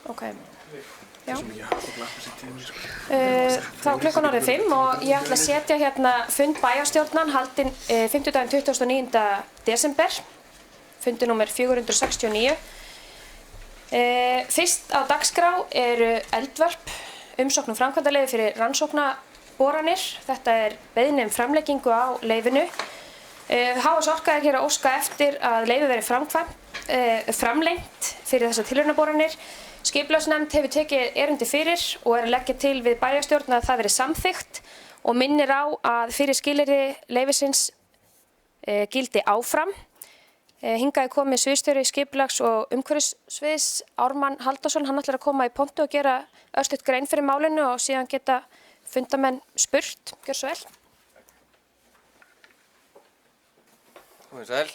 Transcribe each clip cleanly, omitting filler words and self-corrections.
Ok. Já. Þá klukkan orðið 5 og ég ætla að setja hérna fund bæjarstjórnar haldinn 50. 29. desember, fundi númer 469. Fyrst á dagskrá eru eldvörp, umsókn framkvæmdaleyfi fyrir rannsóknaboranir. Þetta beiðni framleggingu á leyfinu. HS Orka hér að óska eftir að leyfi verið framlengt fyrir þessar tilraunaboranir. Skipulagsnefnd hefur tekið erindi fyrir og að leggja til við bæjarstjórn að það verið samþykkt og minnir á að fyrir skilyrði leyfisins gildi áfram. Hingað komið sviðsstjóri skipulags- og umhverfissviðs Ármann Halldórsson. Hann ætlar að koma í pontu og gera örstutt grein fyrir málinu og síðan geta fundamenn spurt. Gjör svo vel. Komið sæl.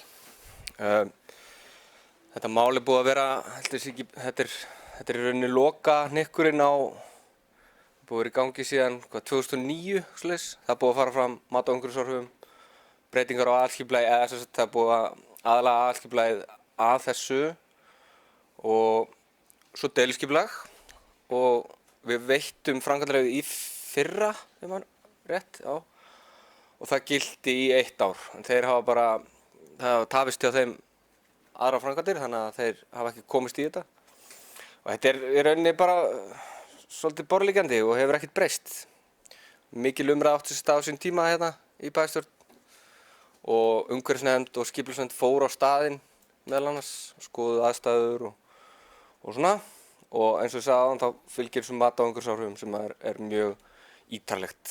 Þetta mál búið að vera, þetta í rauninni loka hnykkurinn á, búið að vera í gangi síðan 2009 svoleiðis. Það búið að fara fram mat- og umhverfisáhrifum, breytingar á aðalskipulagi, eða sem sagt það búið að aðlaga aðalskipulagið að þessu og svo deiliskipulag og við veittum framkvæmdaleyfi í fyrra, ef maður rétt, já. Og það gildi í 1 ár, en þeir hafa bara, það hafa tafist hjá þeim aðra framkvæmdir, þannig að þeir hafa ekki komist í þetta. Og þetta í rauninni bara svolítið borðliggjandi og hefur ekkert breyst. Mikil umræða átti sér stað á sín tíma hérna í bæjarstjórn og umhverfisnefnd og skipulagsnefnd fóru á staðinn meðal annars, skoðuðu aðstæður og svona. Og eins og ég sagði áðan þá fylgir þessum mat- og umhverfisáhrifum sem mjög ítarlegt.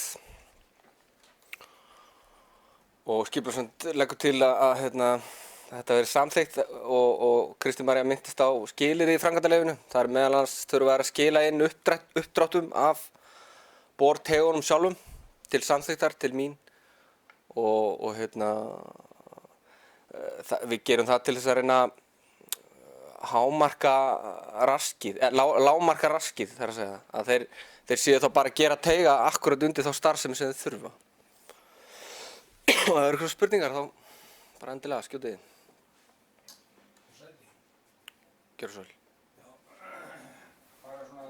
Og skipulagsnefnd leggur til að þetta verið samþykkt og Kristín María minntist á skilyrði í framkvæmdaleyfinu. Það meðal annars þurfa að skila inn uppdráttum af bortegunum sjálfum til samþykktar til mín og við gerum það til þess að reyna hámarka raskið, lágmarka raskið þar að segja. Að þeir séu þá bara að gera teiga akkurat undir þá starfsemi sem þeir þurfa. Og ef það eru eitthvað spurningar þá bara endilega skjótið. Gjörðu svo vel. Já, bara svona,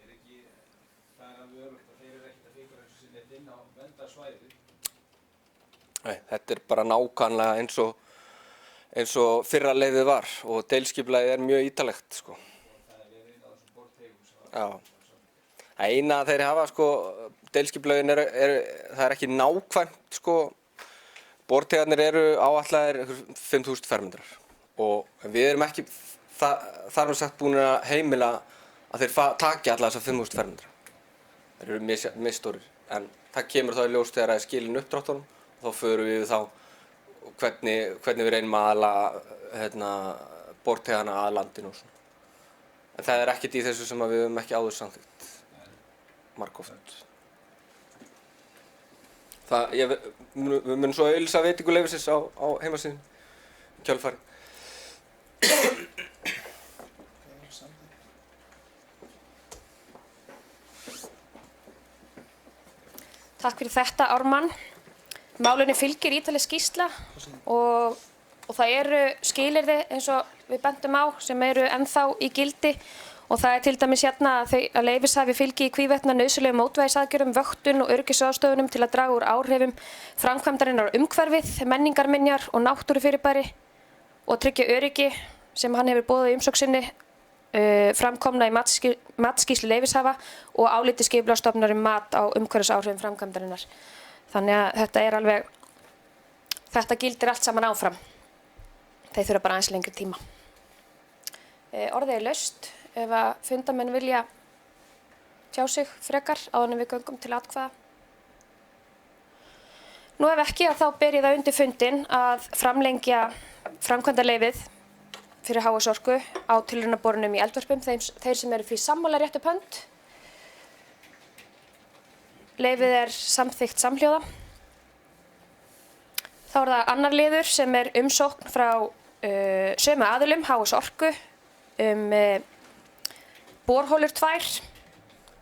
ekki, það alveg örugglega að þeir eru ekkert að fikra þessu sinni inn á verndarsvæði? Nei, þetta bara nákvæmlega eins og fyrra leyfið var og deiliskipulagið mjög ítarlegt, sko. Og það verið inn á þessum borteigum sem var... Já. Það eina þeir hafa, sko, deiliskipulagin það ekki nákvæmt, sko. Borteigarnir eru áætlaðir 5.000 fermetrar og við erum ekki þar með sagt búin að heimila að þeir taki alla þessar 5.000 fermetrar. Þeir eru misstórir, en það kemur þá í ljós þegar það er skilin uppdráttunum og þá förum við þá hvernig við reynum að aðla borteigarna að landinu og svona. En það er ekkert í þessu sem við höfum ekki áður samþykkt margoft. Við munum svo auglýsa veitingu leyfisins á heimasíðunni í kjölfarið. Takk fyrir þetta, Ármann. Málinu fylgir ítarleg skýrsla og það eru skilyrði eins og við bentum á sem eru ennþá í gildi og það til dæmis hérna að leyfishafi fylgi í hvívetna nauðsynlegum mótvægisaðgerðum, vöktun og öryggisráðstöfunum til að draga úr áhrifum framkvæmdarinnar á umhverfið, menningarminjar og náttúrufyrirbæri og tryggja öryggi sem hann hefur boðið í umsókn sinni framkomna í matsskýrslu leyfishafa og áliti skipulagsstofnunar mat á umhverfisáhrifum framkvæmdarinnar. Þannig að þetta gildir allt saman áfram. Þeir þurfa bara aðeins lengri tíma. Orðið laust ef að fundamenn vilja tjá sig frekar áður en við göngum til atkvæða. Nú ef ekki þá ber ég það undir fundinn að framlengja framkvæmdaleyfið fyrir HS Orku á tilraunaborunum í eldvörpum, þeir sem eru fyrir sammála rétt upp hönd. Leyfið samþykkt samhljóða. Þá það annar liður sem umsókn frá sömu aðilum, HS Orku, borholur 2.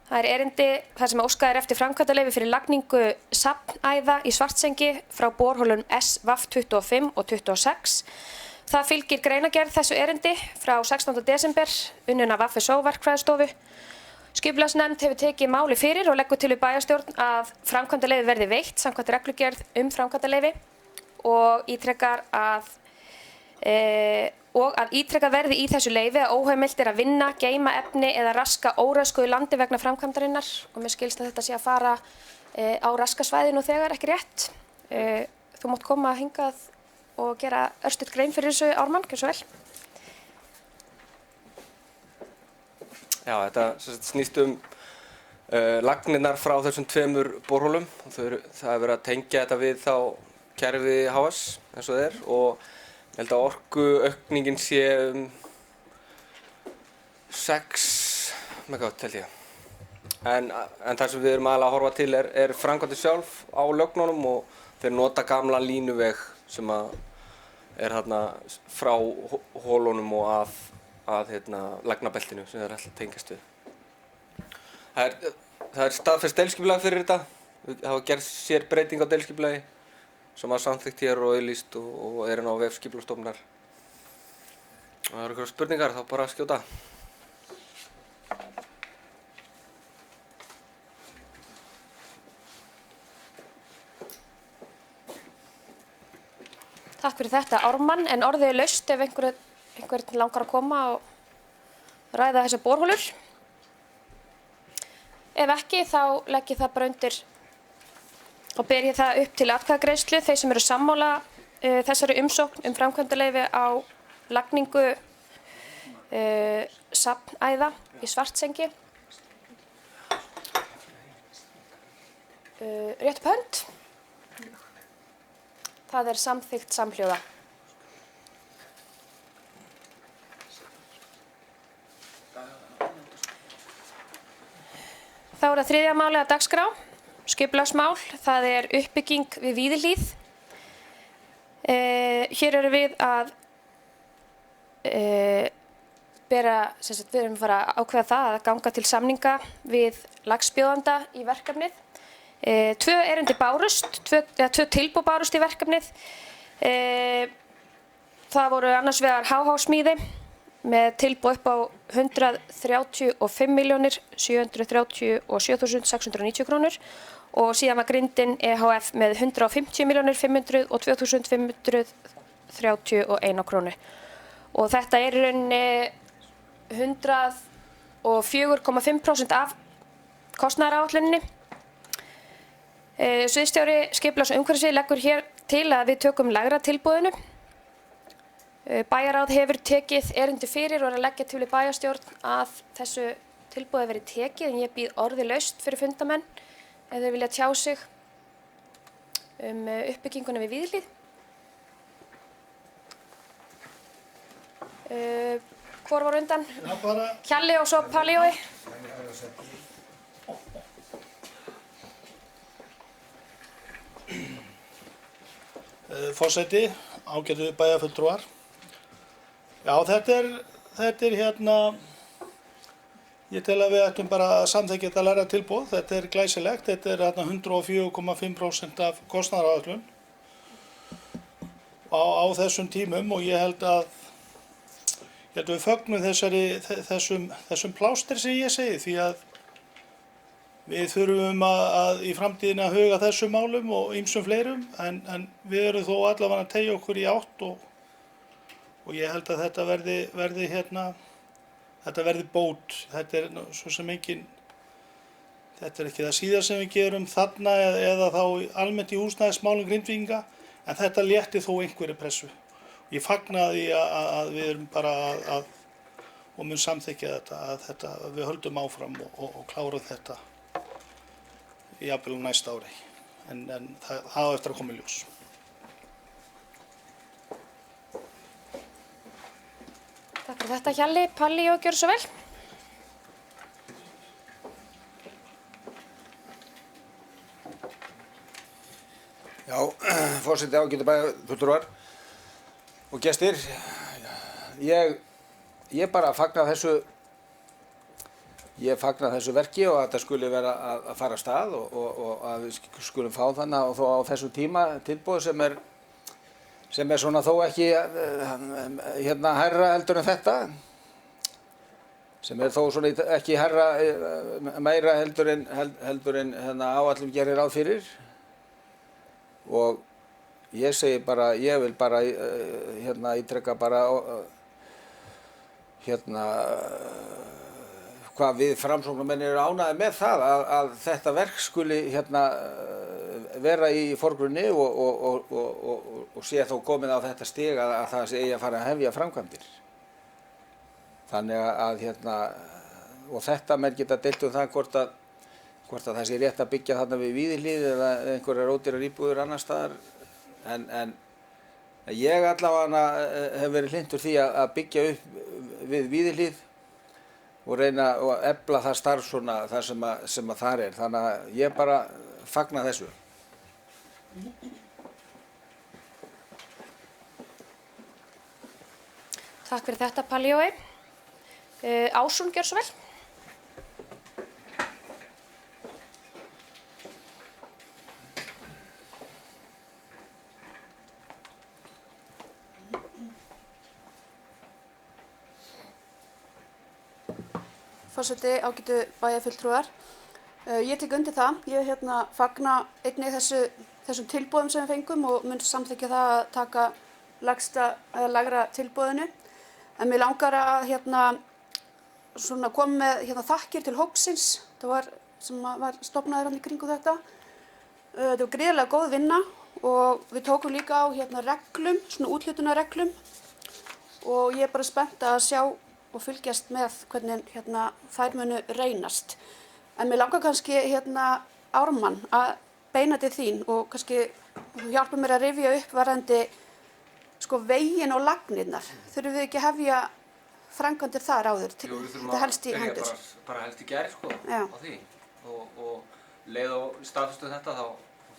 Það erindi þar sem óskað eftir framkvæmdaleyfi fyrir lagningu safnæða í Svartsengi frá borholum SVAF 25 og 26. Það fylgir greinargerð þessu erindi frá 16. desember unnin af FSO verkfræðistofu. Skipulagsnefnd hefur tekið máli fyrir og leggur til við bæjarstjórn að framkvæmdaleyfi verði veitt samkvæmt reglugerð framkvæmdaleyfi og ítrekar að ítrekað verði í þessu leyfi að óheimilt að vinna, geyma efni eða raska óröskuðu landi vegna framkvæmdarinnar og mér skilst að þetta sé að fara á raskasvæðinu þegar ekki rétt. Þú mátt koma hingað og gera örstutt grein fyrir þessu Ármann, gjörðu svo vel. Já, þetta snýst lagnirnar frá þessum 2 borholum. Það er verið að tengja þetta við þá kerfi HS eins og þeir og ég held að orkuaukningin sé 6 megawatt held ég. En það sem við erum aðalega að horfa til er framkvæmdin sjálf á lögnunum og þeir nota gamlan línuveg sem er þarna frá hólunum og að lagnabeltinu sem þeir ætla að tengjast við. Það er staðfest deiliskipulag fyrir þetta. Það hafa gerð sér breyting á deiliskipulagi sem var samþykkt hér og auglýst og er inn á vef Skipulagsstofnunar. Ef það eru einhverjar spurningar þá bara skjóta. Takk fyrir þetta Ármann, en orðið laust ef einhvern langar að koma og ræða þessar borholur. Ef ekki þá legg ég það bara undir og ber ég það upp til atkvæðagreiðslu. Þeir sem eru sammála þessari umsókn framkvæmdaleyfi á lagningu safnæða í Svartsengi. Rétt upp hönd. Það er samþykkt samhljóða. Þá er það þriðja málið á dagskrá, skipulagsmál. Það er uppbygging við Víðihlíð. Hér erum við að við erum að fara að ákveða það að ganga til samninga við lagsbjóðanda í verkefnið. 2 erindi bárust, 2 tilboð bárust í verkefnið. Það voru annars vegar HH-smíði með tilboð upp á 130.737.690 krónur og síðan var Grindin EHF með 150.502.531 krónu. Og þetta er í rauninni 104,5% af kostnaðaráætluninni. Sviðsstjóri skipulags- og umhverfissviðs leggur hér til að við tökum lægra tilboðinu. Bæjarráð hefur tekið erindi fyrir og er að leggja til við bæjarstjórn að þessu tilboði verið tekið, en ég býð orðið laust fyrir fundamenn ef þeir vilja tjá sig uppbygginguna við Víðihlíð. Hvor var undan? Hjalli og svo Palli-Jói. Forseti, ágætu bæjarfulltrúar. Já, þetta er ég tel að við ættum bara að samþykkja þetta lægra tilboð. Þetta er glæsilegt, þetta er 104,5% af kostnaðaráætlun á þessum tímum og ég held að við fögnum þessum plástur sem ég segi, því að við þurfum að í framtíðinni að huga þessum málum og ýmsum fleirum, en við erum þó allavega að teygja okkur í átt og ég held að þetta verði bót. Þetta er svo sem þetta er ekki það síðast sem við gerum þarna eða þá almennt í húsnæðismálum Grindvíkinga, en þetta létti þó einhverju pressu. Ég fagna því að við erum bara og mun samþykkja þetta, að við höldum áfram og klárum þetta jafnvel næsta ári, en það á eftir að koma í ljós. Takk fyrir þetta Hjalli. Palli-Jói, gjörðu svo vel. Já, forseti, ágætu bæjarfulltrúar og gestir. Ég bara fagna þessu verki og að þetta skuli vera að fara af stað og að við skulum fá þannig og þó á þessu tíma tilboð sem er sem er svona þó ekki hérna hærra heldur en þetta, sem er þó svona ekki hærra meira heldur en hérna áætlun gerir ráð fyrir. Og ég segi bara, ég vil bara hérna ítreka bara hérna hvað við framsóknarmenn eru ánægðir með það að þetta verk skuli hérna vera í forgrunni og sé þó komið á þetta stig að það sé eigi að fara að hefja framkvæmdir. Þannig að hérna, og þetta menn geta deilt það hvort að það sé rétt að byggja þarna við Víðihlíð eða einhverjar ódýrar íbúðir annars staðar, en ég allavega hef verið hlynntur því að byggja upp við Víðihlíð og reyna að efla það starf svona það sem að þar er. Þannig að ég bara fagna þessu. Takk fyrir þetta, Palli Jói. Ásrún, gjörðu svo vel. Forseti, ágætu bæjarfulltrúar. Ég tek undir það. Ég fagna einnig þessum tilboðum sem við fengum og mun samþykkja það að taka lægra tilboðinu. En mér langar að svona koma með þakkir til hópsins sem var stofnaður í kringum þetta. Þetta var gríðarlega góð vinna og við tókum líka á reglum, svona úthlutunarreglum, og ég er bara spennt að sjá og fylgjast með hvernig þær munu reynast. En mér langar kannski Ármann að beina til þín og kannski þú hjálpar mér að rifja upp varðandi veginn og lagnirnar. Þurfum við ekki að hefja framkvæmdir þar áður? Jú, við þurfum þetta helst í að hendur. byrja bara helst í gær Já. á því og leið og staðfestu þetta þá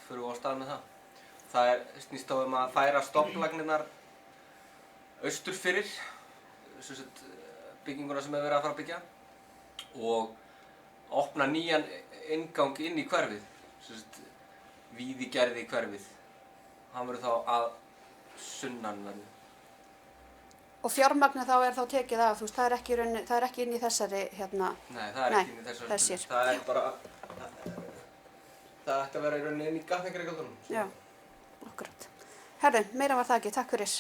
förum við á stað með það. Það snýst á að færa stofnlagnirnar austur fyrir bygginguna sem er verið að fara að byggja og opna nýjan inngang inn í hverfið, Víðigerði hverfið. Hann verður þá að sunnanverðu. Og fjármagn þá er þá tekið af, það er ekki inn í þessari Nei, það er ekki inn í þessari. Það er bara, það ætti að vera í rauninni inn í gatnagerðargötunum. Já, akkurat. Herðu, meira var það ekki. Takk fyrir.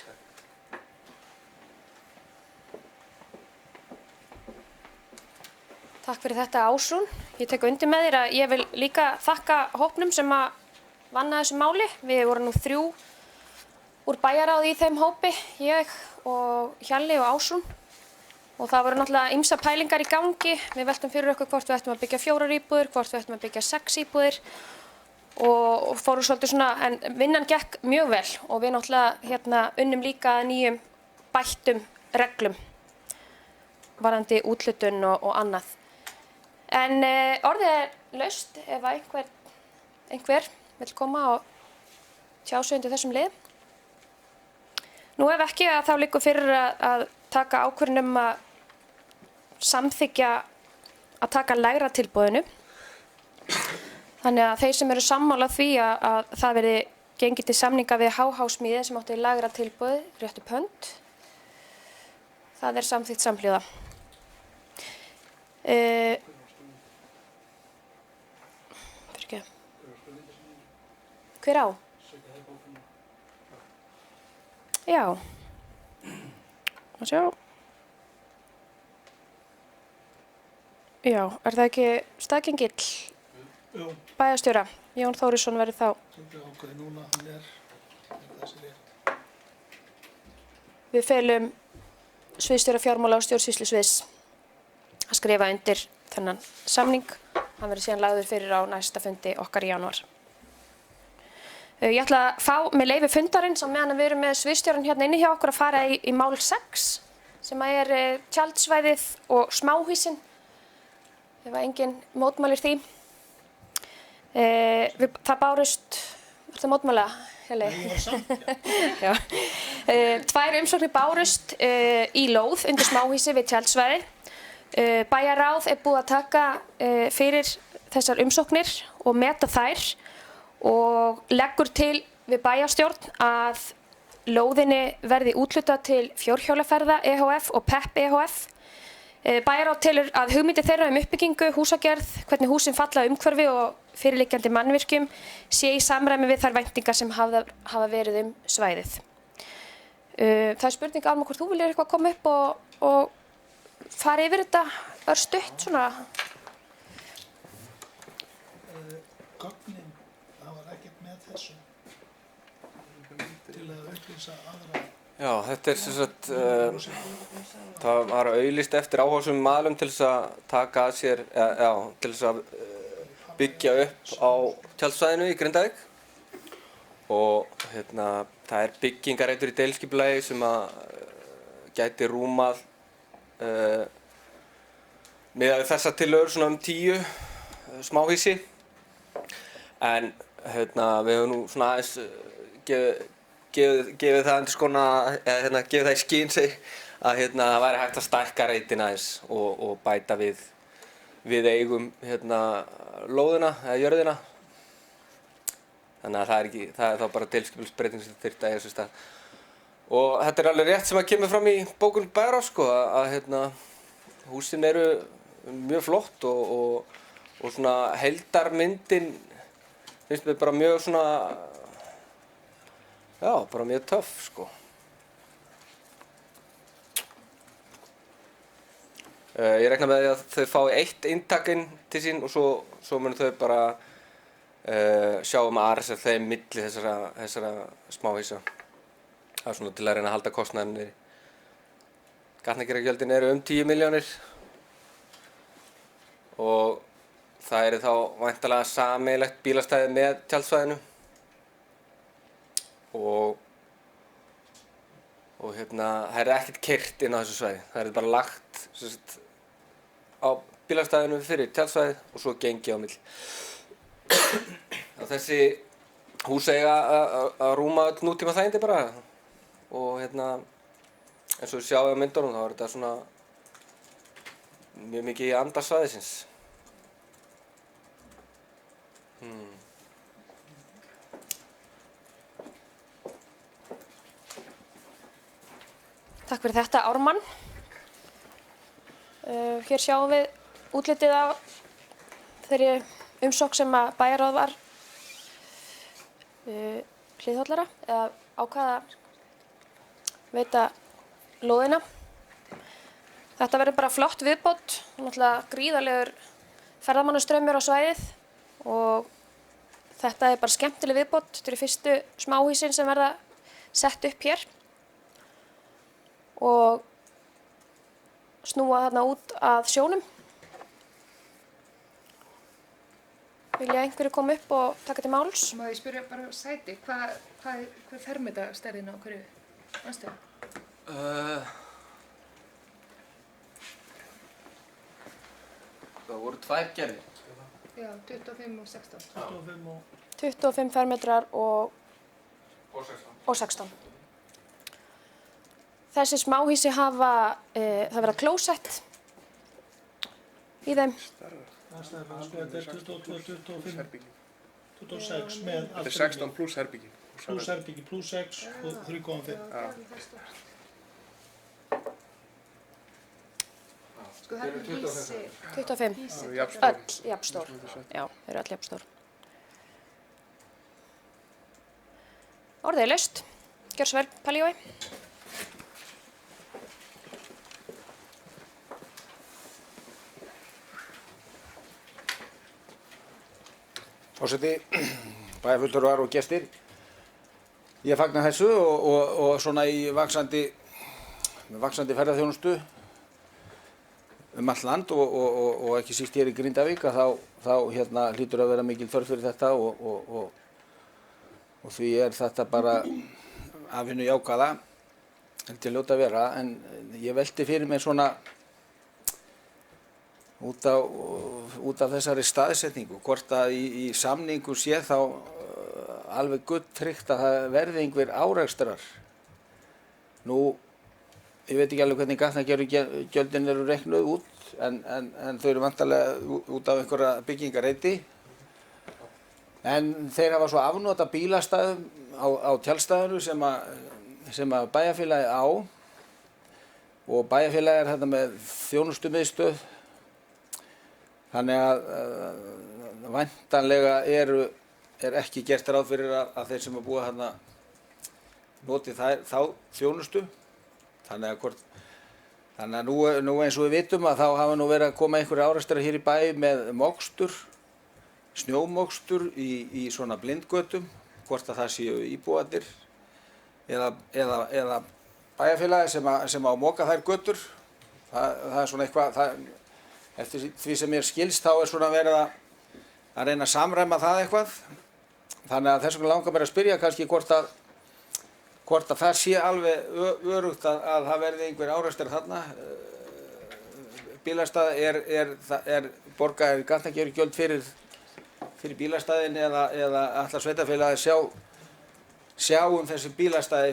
Takk fyrir þetta, Ásrún. Ég tek undir með þér að ég vil líka þakka hópnum sem að vanna þessu máli. Við vorum nú 3 úr bæjarráði í þeim hópi, ég og Hjalli og Ásrún. Og það voru náttúrulega ýmsar pælingar í gangi. Við veltum fyrir okkur hvort við ættum að byggja 4 íbúðir, hvort við ættum að byggja 6 íbúðir. Og fórum svolítið svona, en vinnan gekk mjög vel. Og við náttúrulega unnum líka að nýjum bættum reglum varðandi úthlutun og annað. En orðið er laust ef einhver vill koma og tjá sig undir þessum lið. Nú ef ekki þá liggur fyrir að taka ákvörðun að samþykkja að taka lægra tilboðinu. Þannig að þeir sem eru sammála því að það verði gengið til samninga við HH-smíði sem átti lægra tilboði, rétt upp hönd. Það er samþykkt samhljóða. Hver á? Já. Að sjá. Já, er það ekki Stakengill? Jú. Bæjarstjóra. Jón Þórisson verður þá. Núna, hann er þessi rétt. Við felum sviðsstjóra fjármála og stjórnsýslusviðs að skrifa undir þennan samning. Hann verður síðan lagður fyrir á næsta fundi okkar í janúar. Ég ætla að fá með leyfi fundarins á meðan við erum með sviðsstjóran hérna inni hjá okkur að fara í mál 6 sem er tjaldsvæðið og smáhýsin. Ef enginn mótmælir því. Það bárust, er það mótmæla? Já. 2 umsóknir bárust í lóð undir smáhýsi við tjaldsvæði. Bæjarráð er búið að taka fyrir þessar umsóknir og meta þær og leggur til við bæjarstjórn að lóðinni verði úthlutað til Fjórhjólaferða EHF og PEP EHF. Bæjarráð telur að hugmyndir þeirra uppbyggingu, húsagerð, hvernig húsin falla að umhverfi og fyrirliggjandi mannvirkjum sé í samræmi við þær væntingar sem hafa verið svæðið. Það spurning Alma hvort þú viljir eitthvað koma upp og fara yfir þetta örstutt svona. Gögnin, það var ekkert með þessu til að upplýsa aðra. Já, þetta sem sagt, það var auglýst eftir áhugasömum aðilum til þess að taka að sér, til þess að byggja upp á tjaldsvæðinu í Grindavík. Og það er byggingareitur í deiliskipulagi sem að gæti rúmað miðað við þessar tillögur svona 10 smáhýsi. En við höfum nú svona aðeins gefið það undir skóna, eða gefið það í skyn að það væri hægt að stækka reitin aðeins og bæta við eigum lóðina eða jörðina. Þannig að það er þá bara deiliskipulagsbreyting sem þyrfti að eiga sér stað. Og þetta er alveg rétt sem að kemur fram í bókun Bæjarráðs að húsin eru mjög flott og svona heildarmyndin finnst mér bara mjög svona bara mjög töff Ég reikna með því að þau fái eitt inntak inn til sín og svo munu þau bara sjá aðra þeim milli þessara smáhýsa. Það er svona til að reyna að halda kostnaðinn niðri. Gatnagerðargjöldin eru 10 milljónir og það eru þá væntanlega sameiginlegt bílastæði með tjaldsvæðinu. Og það er ekkert keyrt inn á þessu svæði. Það er bara lagt á bílastæðinu fyrir tjaldsvæðið og svo gengið á milli. Þessi hús eiga að rúma öll nútíma þægindi bara og eins og við sjáum á myndunum þá er þetta svona mjög mikið í anda svæðisins. Takk fyrir þetta Ármann. Hér sjáum við útlitið á þeirri umsókn sem að Bæjarráð var hliðhollara eða ákvað að veita lóðina. Þetta verður bara flott viðbót, náttúrulega gríðarlegur ferðamannastraumur á svæðið og þetta er bara skemmtileg viðbót. Þetta eru fyrstu smáhýsin sem verða sett upp hér og snúa þarna út að sjónum. Vilja einhverju koma upp og taka til máls? Má ég spyrja bara sæti, hvað fermetrastærðin á hverju aðstöðu? Það voru 2 gerðir. Já, 25 og 16. 25 fermetrar og 16. Þessi smáhýsi hafa, það verða klósett í þeim. Þetta er 22, 25, 26 með allt. Þetta er 16 pluss herbyggi. Pluss herbyggi, pluss 6 og 3,5. Sko það er hísi. 25. Jafnstór. Öll jafnstór. Já, þeir eru öll jafnstór. Orðið er laust. Gjör svo vel, Palli Jói. Forseti, bæjarfulltrúar og gestir, ég fagna þessu og svona í vaxandi ferðaþjónustu allt land og ekki síst hér í Grindavík að þá hlýtur að vera mikil þörf fyrir þetta og því er þetta bara af hinu jákvæða til ljóta að vera en ég velti fyrir mér svona út af þessari staðsetningu, hvort að í samningu sé þá alveg gulltryggt að það verði einhver árekstrar. Nú, ég veit ekki alveg hvernig gatnagerðargjöldin eru reiknuð út, en þau eru væntanlega út af einhverja byggingareiti. En þeir hafa svo afnota bílastæðum á tjaldstæðinu sem að sem að bæjarfélagið á og bæjarfélagið er þetta með þjónustumiðstöð. Þannig að væntanlega er ekki gert ráð fyrir að þeir sem að búa þarna noti þá þjónustu. Þannig að nú eins og við vitum að þá hafa nú verið að koma einhverjir árekstrar hér í bæ með mokstur, snjómokstur í svona blindgötum, hvort að það séu íbúarnir eða bæjarfélagi sem á að moka þær götur. Það er svona eitthvað, eftir því sem mér skilst þá er svona verið að reyna að samræma það eitthvað. Þannig að þess vegna langar mér að spyrja kannski hvort að það sé alveg örugt að það verði einhver árekstrar þarna. Bílastæð er borgaðir gatnagerðargjöld fyrir bílastæðin eða ætlar sveitarfélagið sjá þessi bílastæði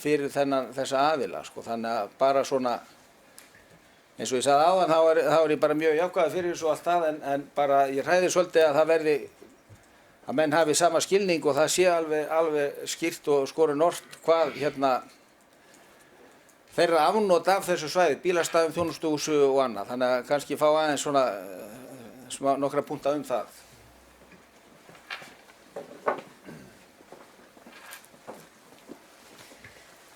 fyrir þessa aðila, sko. Þannig að bara svona, eins og ég sagði áðan, þá er ég bara mjög jákvæður fyrir þessu og allt það, en bara ég hræði svolítið að það verði að menn hafi sama skilning og það sé alveg skýrt og skorinn orð hvað þeirra afnot af þessu svæði, bílastæðum, þjónustuhúsi og annað. Þannig að kannski fá aðeins svona nokkra punkta um það.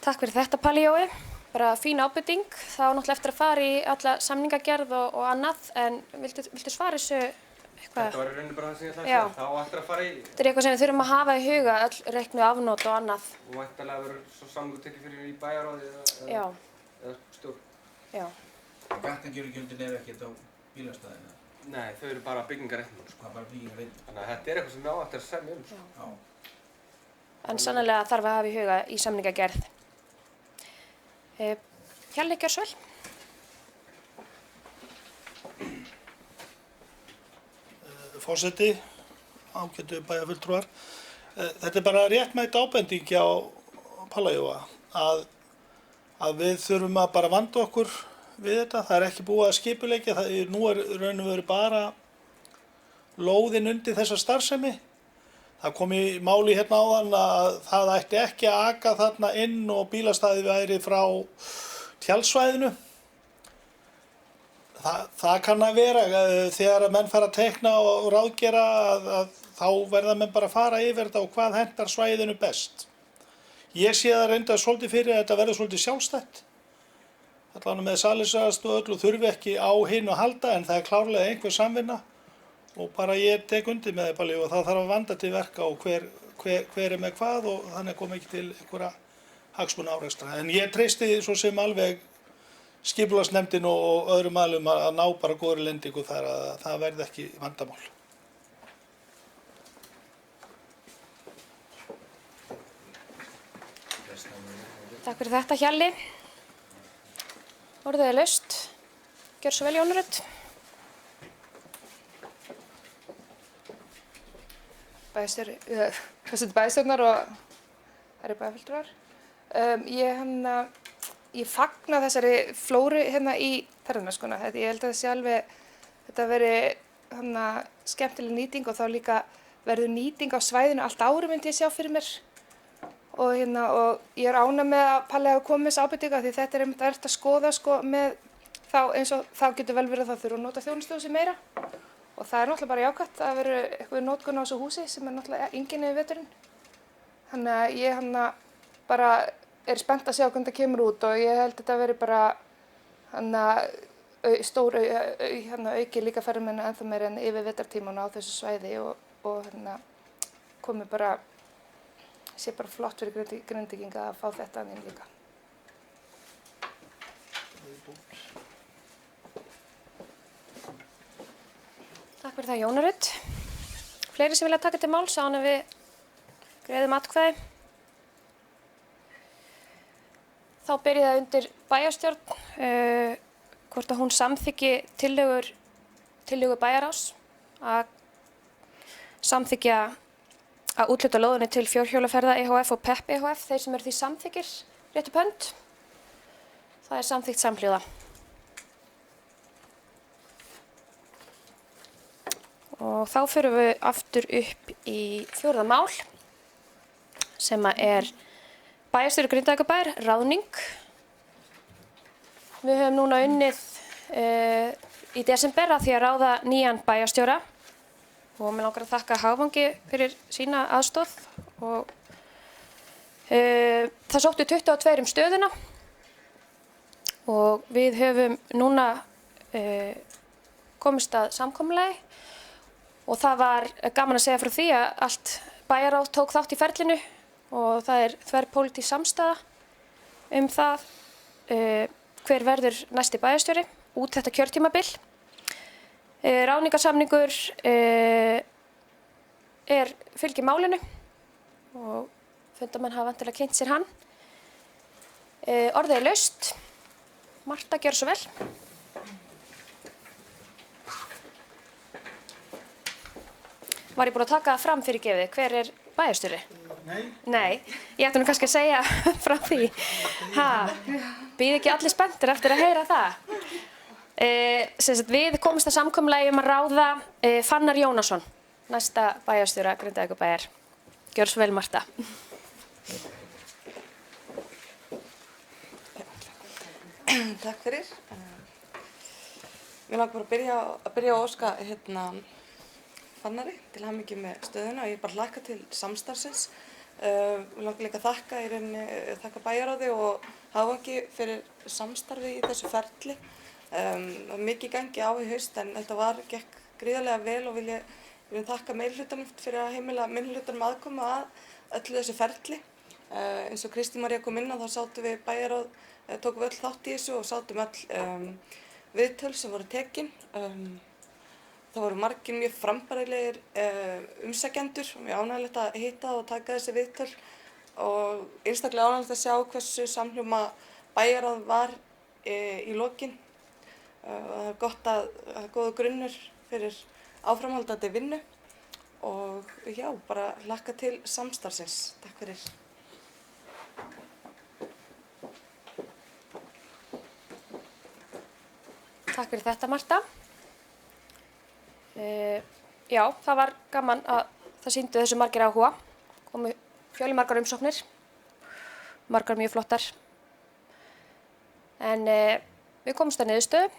Takk fyrir þetta, Palli Jói. Bara fín ábending. Það var náttúrulega eftir að fara í alla samningagerð og annað, en viltu svara þessu eitthvað? Þetta var í rauninni bara það sem ég ætlaði að segja. Þá ættir að fara í... Þetta er eitthvað sem við þurfum að hafa í huga, öll reiknu afnot og annað. Og væntanlega verður svo samningur tekið fyrir í bæjarráði eða stjórn. Já. Gatnagerðargjöldin eru ekkert á bílastæðina? Nei, þau eru bara byggingarreikningur, sko. Bara byggingarreikningur. Þannig að þetta er eitthvað sem við áttir að semja sko. Já. En sannarlega þarf að hafa í huga í samningagerð. Hjalli, gjörðu svo vel. Forseti, ágætu bæjarfulltrúar. Þetta er bara réttmæt ábending hjá Palla Jóa að við þurfum að bara vanda okkur við þetta. Það er ekki búið að skipuleggja, nú er raun og veru bara lóðin undir þessa starfsemi. Það kom í máli hérna áðan að það ætti ekki að aka þarna inn og bílastæði væri frá tjaldsvæðinu. Það kann að vera þegar að menn fara að teikna og ráðgera að þá verða menn bara að fara yfir þetta og hvað hentar svæðinu best. Ég sé það reynda svolítið fyrir að þetta verður svolítið sjálfstætt. Allavega með salinsast og öllu þurfi ekki á hinn að halda, en það er klárlega einhver samvinna og bara ég tek undir með það, Palli, og það þarf að vanda til verka og hver er með hvað og þannig kom ekki til einhverja hagsmunaárekstra. En ég treysti svo sem alveg skipulagsnefndin og öðrum aðilum að ná bara góðri lendingu þar að það verði ekki vandamál. Takk fyrir þetta, Hjalli. Orðið er laust. Gjörðu svo vel, Jóna Rut. Bæjarstjórnar og það eru bæjarfulltrúar. Ég fagna þessari flóru hérna í ferðamennskuna. Ég held að það sé alveg, þetta veri skemmtileg nýting og þá líka verður nýting á svæðinu allt árið myndi ég sjá fyrir mér. Og ég er ánægð með að Palli hafi komið með þessu ábendingu því þetta er einmitt erfitt að skoða með þá eins og þá getur vel verið að það þurfa að nota þjónustuhúsið meira. Og það er náttúrulega bara jákvætt að vera eitthvað notkun á þessu húsi sem er náttúrulega enginn yfir veturinn. Þannig að ég bara er spennt að sjá hvernig það kemur út og ég held að þetta veri bara stór auki líka ferðamenn ennþá meira en yfir vetrartímann á þessu svæði og komi bara, sé bara flott fyrir Grindvíkinga að fá þetta inn líka. Takk fyrir það, Jóna Rut. Fleiri sem vilja taka til máls áður en við greiðum atkvæði. Þá ber ég það undir bæjarstjórn hvort að hún samþykki tillögu bæjarráðs að samþykkja að úthluta lóðinni til fjórhjólaferða EHF og PEP EHF, þeir sem eru því samþykkir rétt upp hönd. Það er samþykkt samhljóða. Og þá förum við aftur upp í fjórða mál sem er bæjarstjóri Grindavíkurbæjar, ráðning. Við höfum núna unnið í desember að því að ráða nýjan bæjarstjóra og mér langar að þakka Hagvangi fyrir sína aðstoð og það sóttu 22 um stöðuna og við höfum núna komist að samkomulagi og það var gaman að segja frá því að allt bæjarráð tók þátt í ferlinu og það er þverpólitísk samstaða um það hver verður næsti bæjarstjóri út þetta kjörtímabil. Ráðningarsamningur fylgir málinu og fundarmenn hafa vantilega kynnt sér hann. Orðið er laust. Marta, gjörðu svo vel. Var ég búin að taka það fram fyrir gefið? Hver er bæjarstjóri? Nei. Ég ætti nú kannski að segja frá því. Bíð ekki allir spenntir eftir að heyra það. Við komumst að samkomulagi um að ráða Fannar Jónasson, næsta bæjarstjóra Grindavíkurbæjar. Gjörðu svo vel, Marta. Takk fyrir. Mér langar bara að byrja að óska Fannari til hamingju með stöðuna og ég bara hlakka til samstarfsins. Mér langar líka að þakka bæjarráði og Hagvangi fyrir samstarfi í þessu ferli. Það var mikið gangi á í haust en þetta gekk gríðarlega vel og vil ég þakka meirihlutanum fyrir að heimila minnihlutanum aðkoma að öllu þessu ferli. Eins og Kristín María kom inn á þá sátum við bæjarráð, tókum við öll þátt í þessu og sátum öll viðtöl sem voru tekin. Það voru margir mjög frambærilegir umsækjendur og mjög ánægilegt að hitta og taka þessi viðtöl og einstaklega ánægilegt að sjá hversu samhljóma bæjarráð var í lokin. Það er gott að það er góður grunnur fyrir áframhaldandi vinnu og já, bara hlakka til samstarfsins. Takk fyrir. Takk fyrir þetta, Marta. Já, það var gaman að það sýndu þessu margir áhuga. Komu fjölmargar umsóknir, margar mjög flottar. En við komumst að niðurstöðu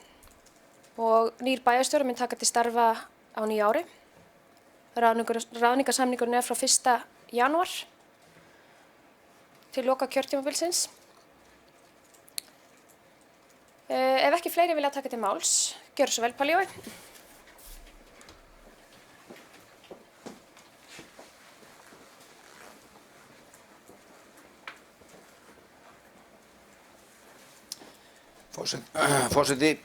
og nýr bæjarstjóri mun taka til starfa á nýju ári. Ráðningarsamningurinn er frá 1. janúar til loka kjörtímabilsins. Ef ekki fleiri vilja taka til máls, gjörðu svo vel, Paljói. Forseti,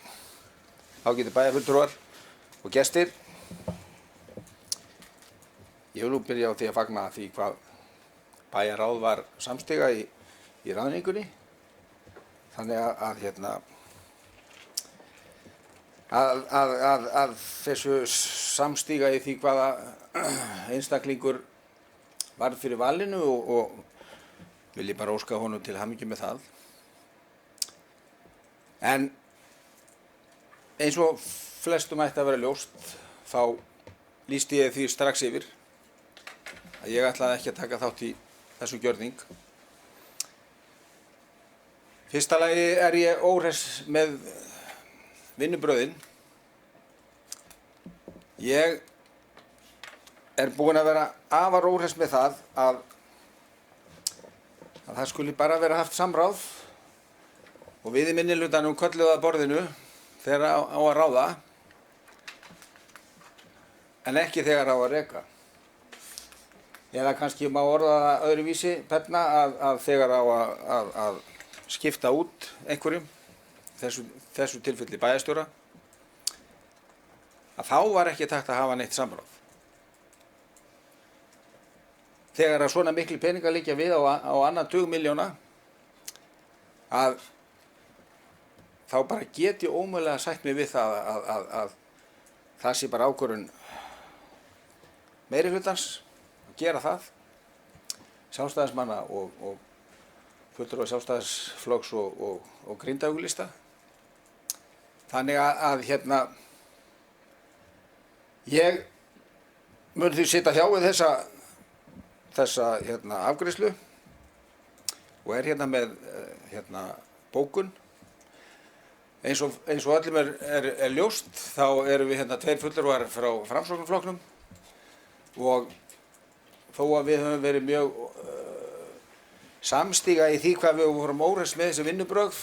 ágætir bæjarfulltrúar og gestir. Ég vil nú byrja á því að fagna því hvað bæjarráð var samstiga í ráðningunni. Þannig að þessu samstíga í því hvaða einstaklingur varð fyrir valinu og vil ég bara óska honum til hamingju með það. En eins og flestum ætti að vera ljóst þá lýsti ég því strax yfir að ég ætlaði ekki að taka þátt í þessu gjörning. Fyrsta lagi er ég óhress með vinnubröðin. Ég er búinn að vera afar óhress með það að það skuli bara vera haft samráð og við í minnihlutanum kölluðu að borðinu þegar á að ráða en ekki þegar á að reka. Eða kannski má orða það öðruvísi penna að þegar á að skipta út einhverjum, þessu tilfelli bæjarstjóra, að þá var ekki takt að hafa neitt samráð. Þegar að svona miklu peningar liggja við á annan tugmilljóna að þá bara get ég ómögulega sætt mig við það að það sé bara ákvörðun meirihlutans að gera það, sjálfstæðismanna og fulltrúa Sjálfstæðisflokks og Grindavíkurlista. Þannig að ég mun því sitja hjá við þessa þessa afgreiðslu og er með bókun. Eins og öllum er ljóst þá erum við 2 fulltrúar frá Framsóknarflokknum og þó að við höfum verið mjög samstíga í því hvað við vorum óhress með þessi vinnubrögð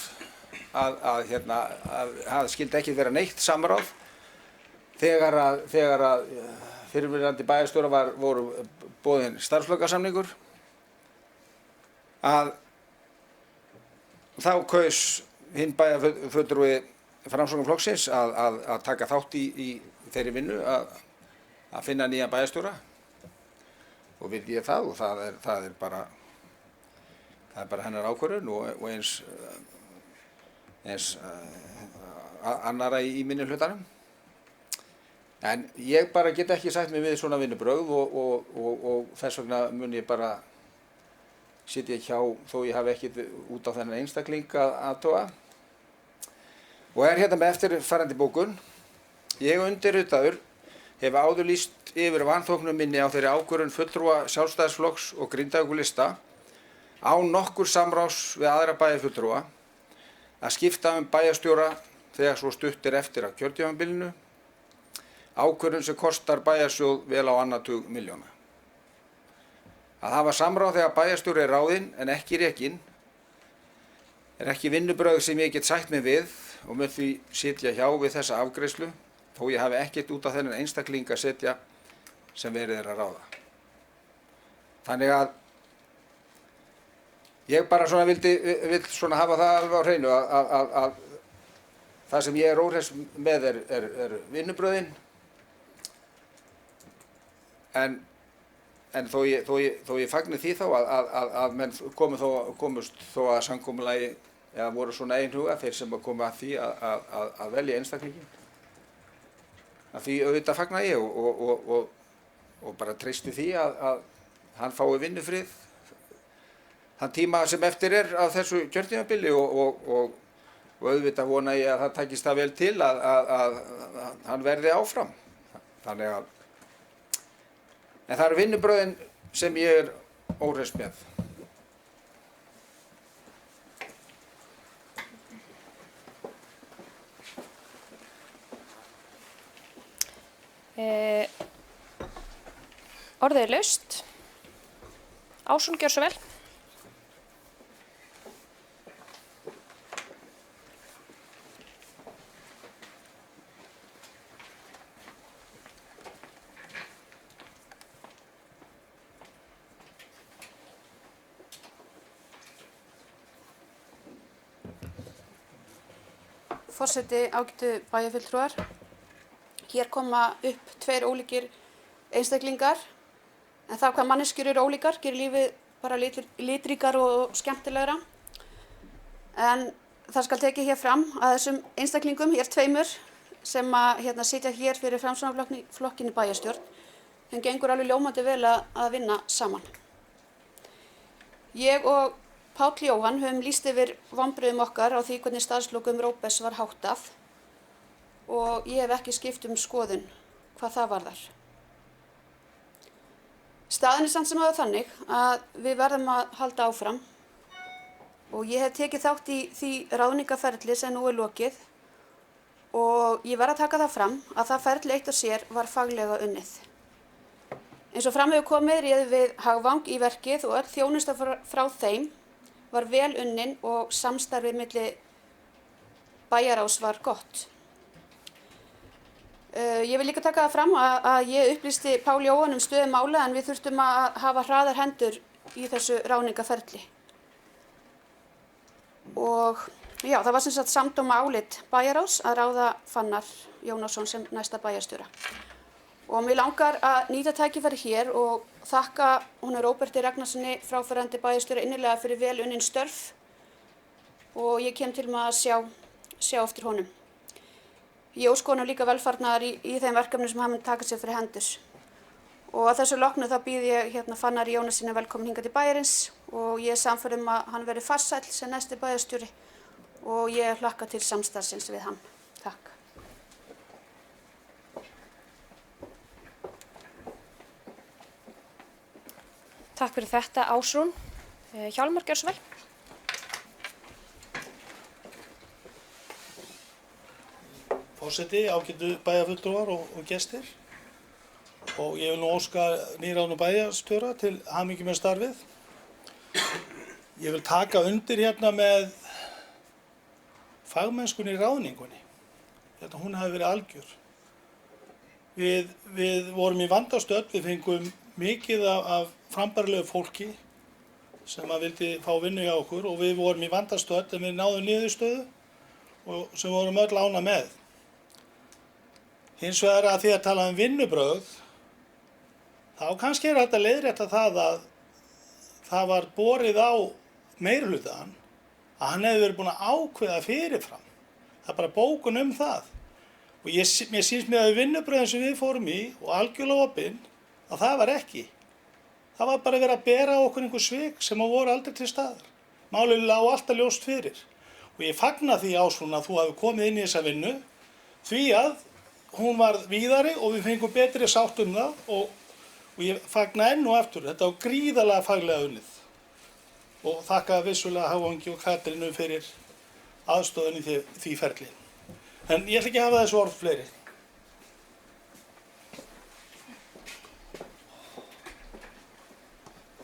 að skildi ekki vera neitt samráð þegar að fyrirverandi bæjarstjóra voru boðinn starfslokasamningur að þá kaus hinn bæjarfulltrúi Framsóknarflokksins að taka þátt í þeirri vinnu að finna nýjan bæjarstjóra og vil ég það og það er bara hennar ákvörðun og eins annara í minni hlutanum. En ég bara get ekki sætt mig við svona vinnubrögð og þess vegna mun ég bara sitja hjá þó ég hafi ekkert út á þennan einstakling að athuga. Og er með eftirfarandi bókun. Ég undirritaður hef áður lýst yfir vanþóknun minni á þeirri ákvörðun fulltrúa Sjálfstæðisflokks og Grindavíkurlista án nokkur samráðs við aðra bæjarfulltrúa að skipta bæjarstjóra þegar svo stutt er eftir af kjörtímabilinu, ákvörðun sem kostar bæjarsjóð vel á annað tug milljóna. Að hafa samráð þegar bæjarstjóri er ráðinn en ekki rekinn er ekki vinnubrögð sem ég get sætt mig við og mun því sitja hjá við þessa afgreiðslu þó ég hafi ekkert út á þennan einstakling að setja sem verið er að ráða. Þannig að ég bara vill hafa það alveg á hreinu að það sem ég er óhress með er vinnubrögðin en þó ég fagni því þá að menn komust þó að samkomulagi eða voru svona einhuga þeir sem komu að því að velja einstaklingin. Að því auðvitað fagna ég og bara treysti því að hann fái vinnufrið þann tíma sem eftir er af þessu kjörtímabili og auðvitað vona ég að það takist það vel til að hann verði áfram. Þannig að en það eru vinnubrögðin sem ég er óhress með. Orðið er laust. Ásrún, gjör svo vel. Forseti, ágætu bæjarfulltrúar. Hér koma upp 2 ólíkir einstaklingar, en það hvað manneskjur eru ólíkar gerir lífið bara litríkar og skemmtilegra. En það skal tekið hér fram að þessum einstaklingum, hér 2 sem sitja hér fyrir Framsóknarflokkinn í bæjarstjórn, þeim gengur alveg ljómandi vel að vinna saman. Ég og Páll Jóhann höfum lýst yfir vonbrigðum okkar á því hvernig starfslokum Róberts var háttað og ég hef ekki skipt skoðun hvað það varðar. Staðan er samt sem áður þannig að við verðum að halda áfram og ég hef tekið þátt í því ráðningarferli sem nú er lokið og ég verð að taka það fram að það ferli eitt og sér var faglega unnið. Eins og fram hefur komið réðum við Hagvang í verkið og öll þjónusta frá þeim var vel unnin og samstarfið milli bæjarráðs var gott. Ég vil líka taka það fram að ég upplýsti Pál Jóhann stöðu mála en við þurftum að hafa hraðar hendur í þessu ráðningarferli. Og já, það var sem sagt samdóma álit bæjarráðs að ráða Fannar Jónasson sem næsta bæjarstjóra. Og mér langar að nýta tækifæri hér og þakka honum Róberti Ragnarssoni fráfarandi bæjarstjóra innilega fyrir vel unnin störf og ég kem til með að sjá eftir honum. Ég óska honum líka velfarnaðar í þeim verkefnum sem hann mun taka sér fyrir hendur. Og að þessu loknu þá býð ég Fannari Jónassyni velkomin hingað til bæjarins og ég er sannfærð að hann verði farsæll sem næsti bæjarstjóri og ég hlakka til samstarfsins við hann. Takk. Takk fyrir þetta, Ásrún. Hjálmar, gjörðu svo vel. Forseti, ágætu bæjarfulltrúar og gestir. Og ég vil nú óska nýráðnu bæjarstjóra til hamingju með starfið. Ég vil taka undir hérna með fagmennskunni í ráðningunni. Hún hafi verið algjör. Við vorum í vandastödd, við fengum mikið af frambærilegu fólki sem að vildi fá vinnu hjá okkur og við vorum í vandastödd en við náðum niðurstöðu og sem vorum öll ánægð með. Hins vegar að því að tala vinnubrögð, þá kannski hægt að leiðrétta það að það var borið á meirihlutann að hann hefði verið búinn að ákveða fyrirfram. Það er bara bókun það. Og mér sýnst mér að vinnubrögðin sem við fórum í og algjörlega opinn að það var ekki. Það var bara verið að bera okkur einhver svik sem voru aldrei til staðar. Málið lá alltaf ljóst fyrir. Og ég fagna því, Ásrún, að þú hafi komið inn í þessa vinnu því að hún var víðari og við fengum betri sátt það og ég fagna enn og aftur. Þetta var gríðarlega faglega unnið. Og þakka vissulega Hávangi og Katrínu fyrir aðstoðun í því ferli. En ég ætla ekki að hafa þessu orð fleiri.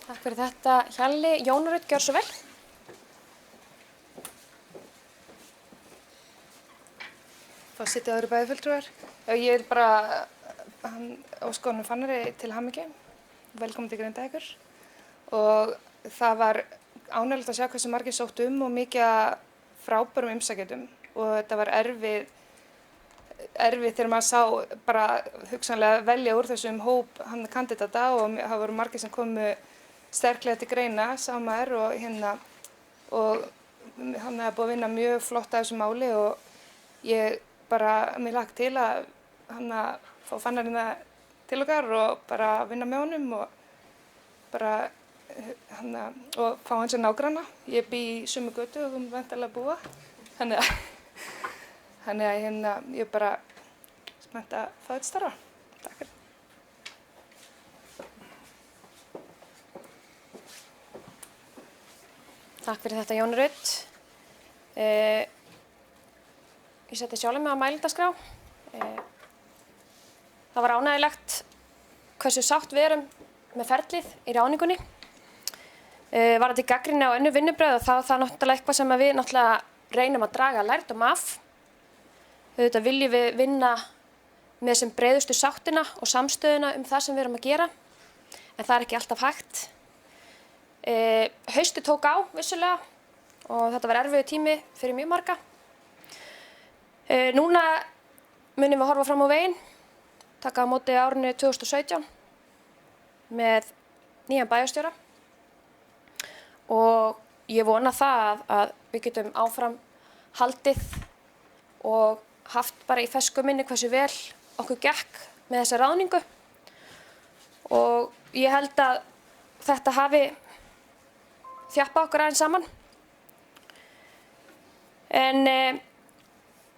Takk fyrir þetta, Hjalli. Jón Rut, gjörðu svo vel. Forseti, aðri bæjarfulltrúar. Ég vil bara óska honum Fannari til hamingju. Velkomin til Grindavíkur. Og það var ánægjulegt að sjá hversu margir sóttu og mikið af frábærum umsækjendum. Og þetta var erfitt þegar maður sá bara hugsanlega velja úr þessum hóp kandidata og það voru margir sem komu sterklega til greina, sá maður og hann hefði búið að vinna mjög flott að þessu máli og ég bara mér lagt til að fá Fannarina til okkar og bara vinna með honum og bara og fá hans að nágranna. Ég bý í sömu götu og hún væntanlega búa. Þannig að ég er bara spennt að fá þetta starfa. Takk fyrir. Takk fyrir þetta, Jón Rut. Ég seti sjálf mig á mælendaskrá. Það var ánægjulegt hversu sátt við erum með ferlið í ráðningunni. Varðandi gagnrýni á önnur vinnubrögð og þá er það náttúrulega eitthvað sem við náttúrulega reynum að draga lærdóm af. Auðvitað viljum við vinna með sem breiðustu sáttina og samstöðuna það sem við erum að gera, en það er ekki alltaf hægt. Haustið tók á, vissulega, og þetta var erfiður tími fyrir mjög marga. Núna munum við horfa fram á veginn, taka á móti árinu 2017 með nýjan bæjarstjóra og ég vona það að við getum áfram haldið og haft bara í fersku minni hversu vel okkur gekk með þessa ráðningu og ég held að þetta hafi þjappað okkur aðeins saman. En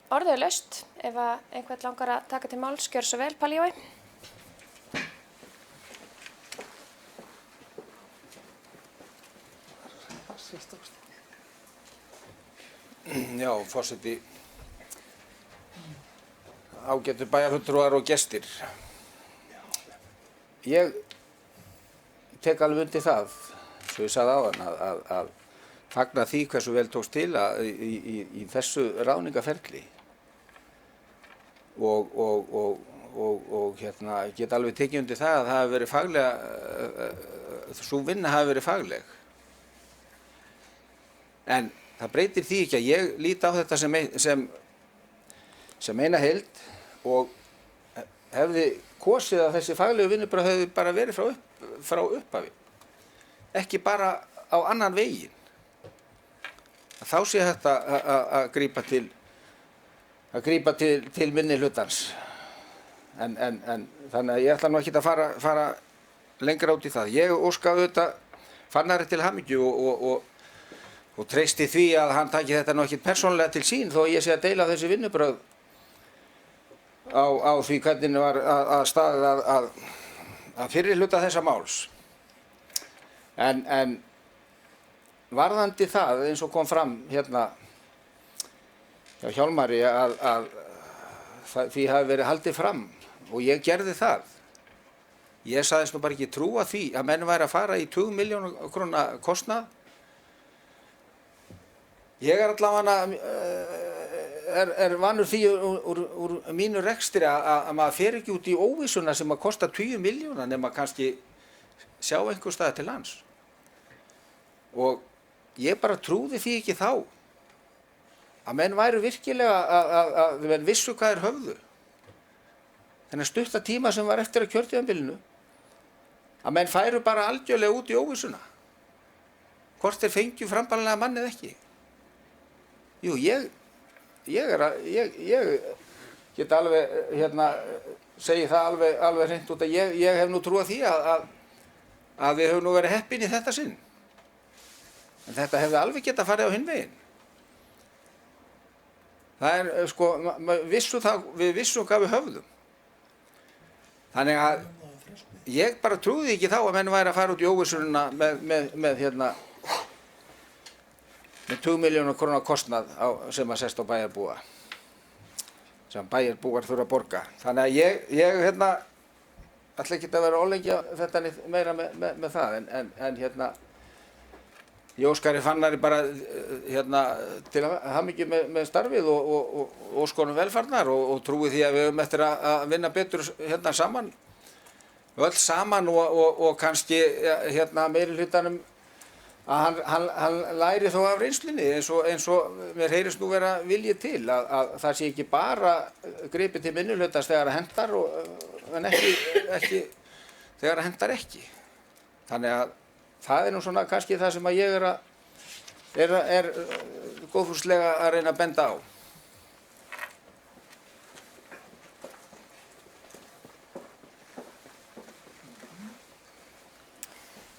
orðið er laust ef að einhvern langar að taka til máls, gjörðu svo vel, Palli Jói. Já, forseti, ágætu bæjarfulltrúar og gestir. Ég tek alveg undir það, svo ég sagði áðan, að fagna því hversu vel tókst til í þessu ráðningaferli. Og get alveg tekið undir það að það hafi verið faglega, sú vinna hafi verið fagleg. En það breytir því ekki að ég líti á þetta sem eina heild og hefði kosið að þessi faglegu vinnubrögð hefði bara verið frá upphafi. Ekki bara á annan veginn. Þá sé þetta að grípa til minni hlutans. En þannig að ég ætla nú ekki að fara lengra út í það. Ég óska auðvitað Fannari til hamingju og treysti því að hann taki þetta nú ekki persónulega til sín þó ég sé að deila þessi vinnubrögð á því hvernig var að staðið að fyrri hluta þessa máls. En varðandi það, eins og kom fram hérna hjá Hjálmari að því hafi verið haldið fram og ég gerði það. Ég sagðist nú bara ekki trúa því að menn væri að fara í 20 milljóna króna kostnað. Ég allavega vanur því úr mínu rekstri að maður fer ekki út í óvissuna sem að kosta 20 milljóna nema kannski sjá einhver stað til lands. Og ég bara trúði því ekki þá að menn væru virkilega að menn vissu hvað þeir höfðu. Þennan stutta tíma sem var eftir að kjörtímabilinu, að menn færu bara algjörlega út í óvissuna. Hvort þeir fengju frambanlega mann eða ekki. Jú, ég get alveg, segi það alveg hreint út að ég hef nú trúað því að við höfum nú verið heppin í þetta sinn. En þetta hefði alveg getað farið á hinn veginn. Það sko, við vissum hvað við höfðum. Þannig að ég bara trúði ekki þá að menn væri að fara út í óvissuna með 20 milljóna króna kostnað sem að sest á bæjarbúa. Sem bæjarbúar þurfa að borga. Þannig að ég ætla ekki að vera ólengja þetta meira með það. En ég óskari Fannari bara til hamingju með starfið og óskonum velfarnar og trúi því að við höfum eftir að vinna betur saman. Öll saman og kannski meiri hlutanum að hann læri þó af reynslunni eins og mér heyrist nú vera vilji til að það sé ekki bara gripið til minnihlutans þegar það hentar en ekki þegar það hentar ekki. Þannig að það nú svona kannski það sem að ég er góðfúslega að reyna að benda á.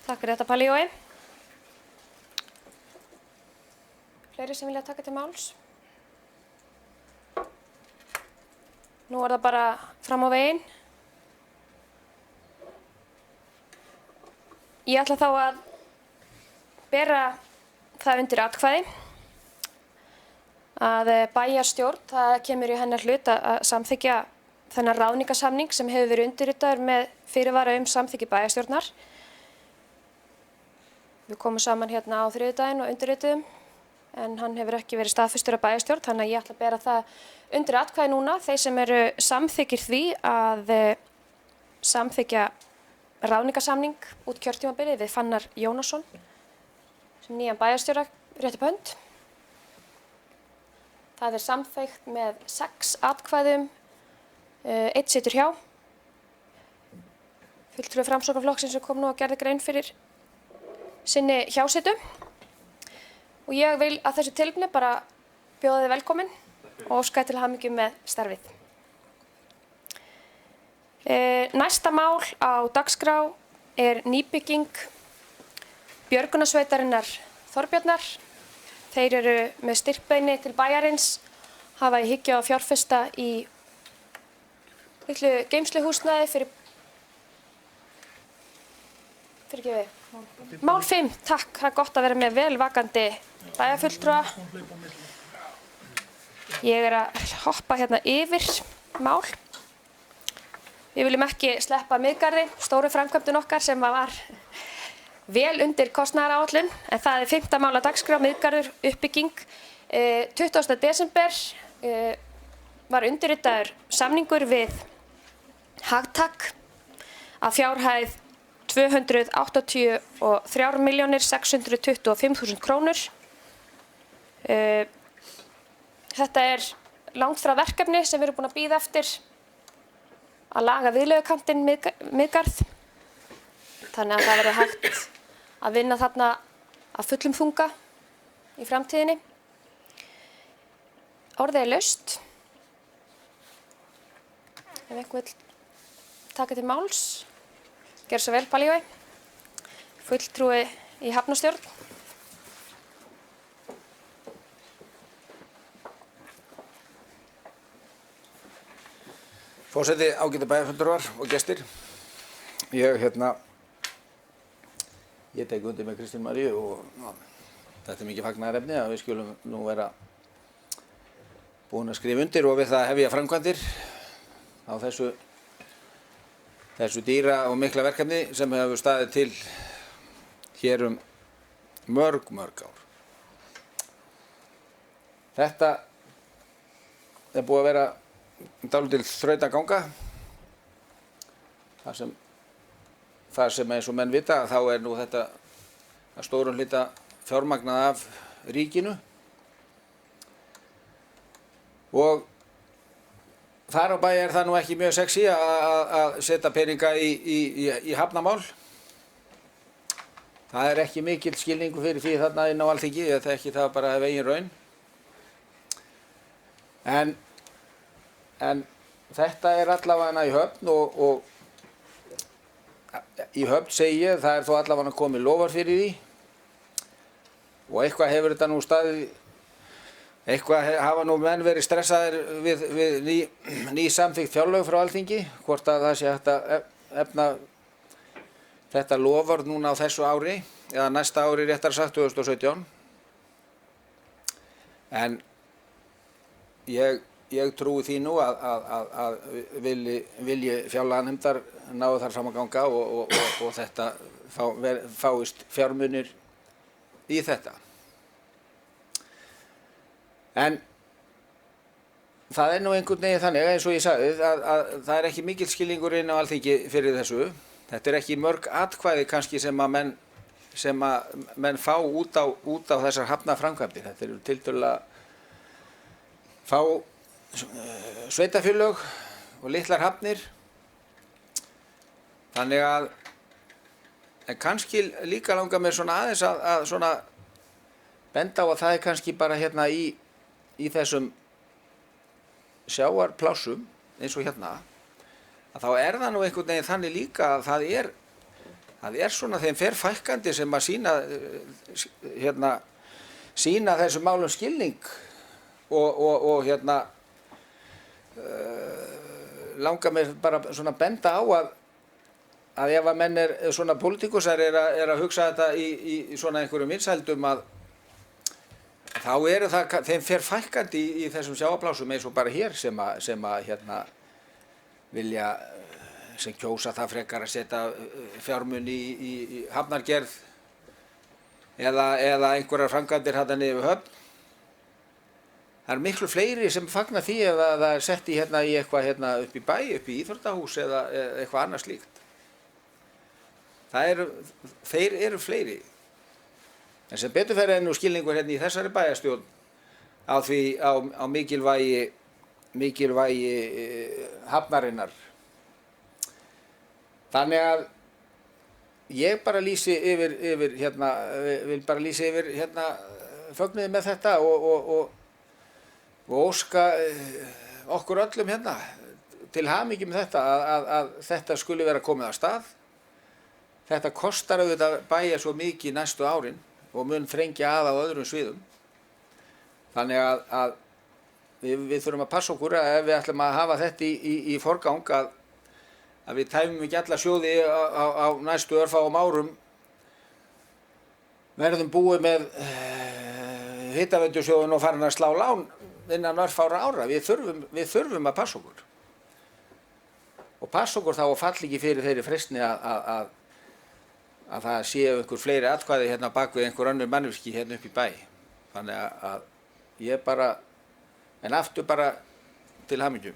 Takk fyrir þetta, Palli Jói. Fleiri sem vilja taka til máls? Nú það bara fram á veginn. Ég ætla þá að bera það undir atkvæði að bæjarstjórn, það kemur í hennar hlut að samþykkja þennan ráðningarsamning sem hefur verið undirritaður með fyrirvara samþykki bæjarstjórnar. Við komum saman hérna á þriðjudaginn og undirrituðum en hann hefur ekki verið staðfestur af bæjarstjórn, þannig að ég ætla að bera það undir atkvæði núna. Þeir sem eru samþykkir því að samþykkja ráðningarsamning út kjörtímabilið við Fannar Jónasson sem nýjan bæjarstjóra rétt upp hönd. Það er samþykkt með 6 atkvæðum, 1 situr hjá. Fulltrúi Framsóknarflokksins sem kom nú og gerði grein fyrir sinni hjásetu. Og ég vil að þessu tilefni bara bjóða þið velkomin og óska til hamingju með starfið. Næsta mál á dagskrá er nýbygging björgunarsveitarinnar Þorbjarnar. Þeir eru með styrkbeini til bæjarins, hafa í hyggju að fjárfesta í litlu geymsluhúsnæði fyrir mál 5. Takk, það er gott að vera með velvakandi bæjarfulltrúa. Ég er að hoppa hérna yfir mál. Við viljum ekki sleppa Miðgarði, stóru framkvæmdin okkar sem var vel undir kostnaðaráætlun, en það er 5. mál á dagskrá, Miðgarður uppbygging. 20. desember var undirritaður samningur við Hagtak að fjárhæð 283.625.000 krónur. Þetta er langt frá verkefni sem við erum búin að bíða eftir að laga viðlegukantinn Miðgarð. Þannig að það verður hægt að vinna þarna af fullum þunga í framtíðinni. Orðið er laust. Ef einhver vill taka til máls, gjör svo vel, Palli Jói. Fulltrúi í hafnarstjórn. Forseti, ágætu bæjarfulltrúar og gestir. Ég Ég tek undir með Kristínu Maríu og þetta mikið fagnaðarefni að við skulum nú vera búin að skrifa undir og við það hefja framkvæmdir á þessu dýra og mikla verkefni sem hefur staðið til hér mörg ár. Þetta búið að vera dálítil þrautaganga þar sem eins og menn vita að þá nú þetta að stórum hluta fjármagnað af ríkinu og þar á bæ það nú ekki mjög sexy að setja peninga í hafnamál. Það ekki mikill skilningur fyrir því þarna inn á Alþingi, ég þekki það bara af eigin raun. En þetta allavega í Höfn og í Höfn segi ég, það þó allavega komið lofar fyrir því og eitthvað hefur þetta nú staðið, eitthvað hafa nú menn verið stressaðir við ný samþykkt fjárlög frá Alþingi, hvort að það sé hægt að efna þetta lofar núna á þessu ári eða næsta ári réttar sagt 2017. En ég trúi því nú að vilji fjárlaganefndar náðu þar fram að ganga og þetta fáist fjármunir í þetta. En það nú einhvern veginn þannig, eins og ég sagði, að það ekki mikill skilningur inn á Alþingi fyrir þessu. Þetta ekki mörg atkvæði kannski sem að menn fá út á þessar hafnaframkvæmdir. Þetta tiltölulega fá sveitarfélög og litlar hafnir. Þannig að en kannski líka langar mér svona aðeins að svona benda á að það kannski bara hérna í þessum sjávarplássum eins og hérna að þá það nú einhvern veginn þannig líka að það svona þeim fer fækkandi sem að sýna þessum málum skilning og langar mér bara svona benda á að ef að menn svona pólitíkusar að hugsa þetta í svona einhverjum vinsældum að þá þeim fer fækkandi í þessum sjávarplássum eins og bara hér sem vilja sem kjósa það frekar að setja fjármuni í hafnargerð eða einhverjar framkvæmdir þarna niður við Höfn. Það miklu fleiri sem fagna því ef það sett í eitthvað upp í bæ, upp í íþróttahús eða eitthvað annað slíkt. Þeir eru fleiri. En sem betur fer nú skilningur í þessari bæjarstjórn á mikilvægi hafnarinnar. Þannig að ég bara lýsi yfir fögnuði með þetta og óska okkur öllum til hamingju með þetta að þetta skuli vera komið af stað. Þetta kostar auðvitað bæja svo mikið næstu árin og mun þrengja að á öðrum sviðum. Þannig að við þurfum að passa okkur að ef við ætlum að hafa þetta í forgang að við tæmum ekki alla sjóði á næstu örfáum árum, verðum búið með hitaveitusjóðun og farin að slá lán innan örfára ára. Við þurfum að passa okkur. Og passa okkur þá að falla ekki fyrir þeirri freistni að það séu einhver fleiri atkvæði bak við einhver önnur mannvirki upp í bæ. Þannig að ég en aftur bara til hamingju.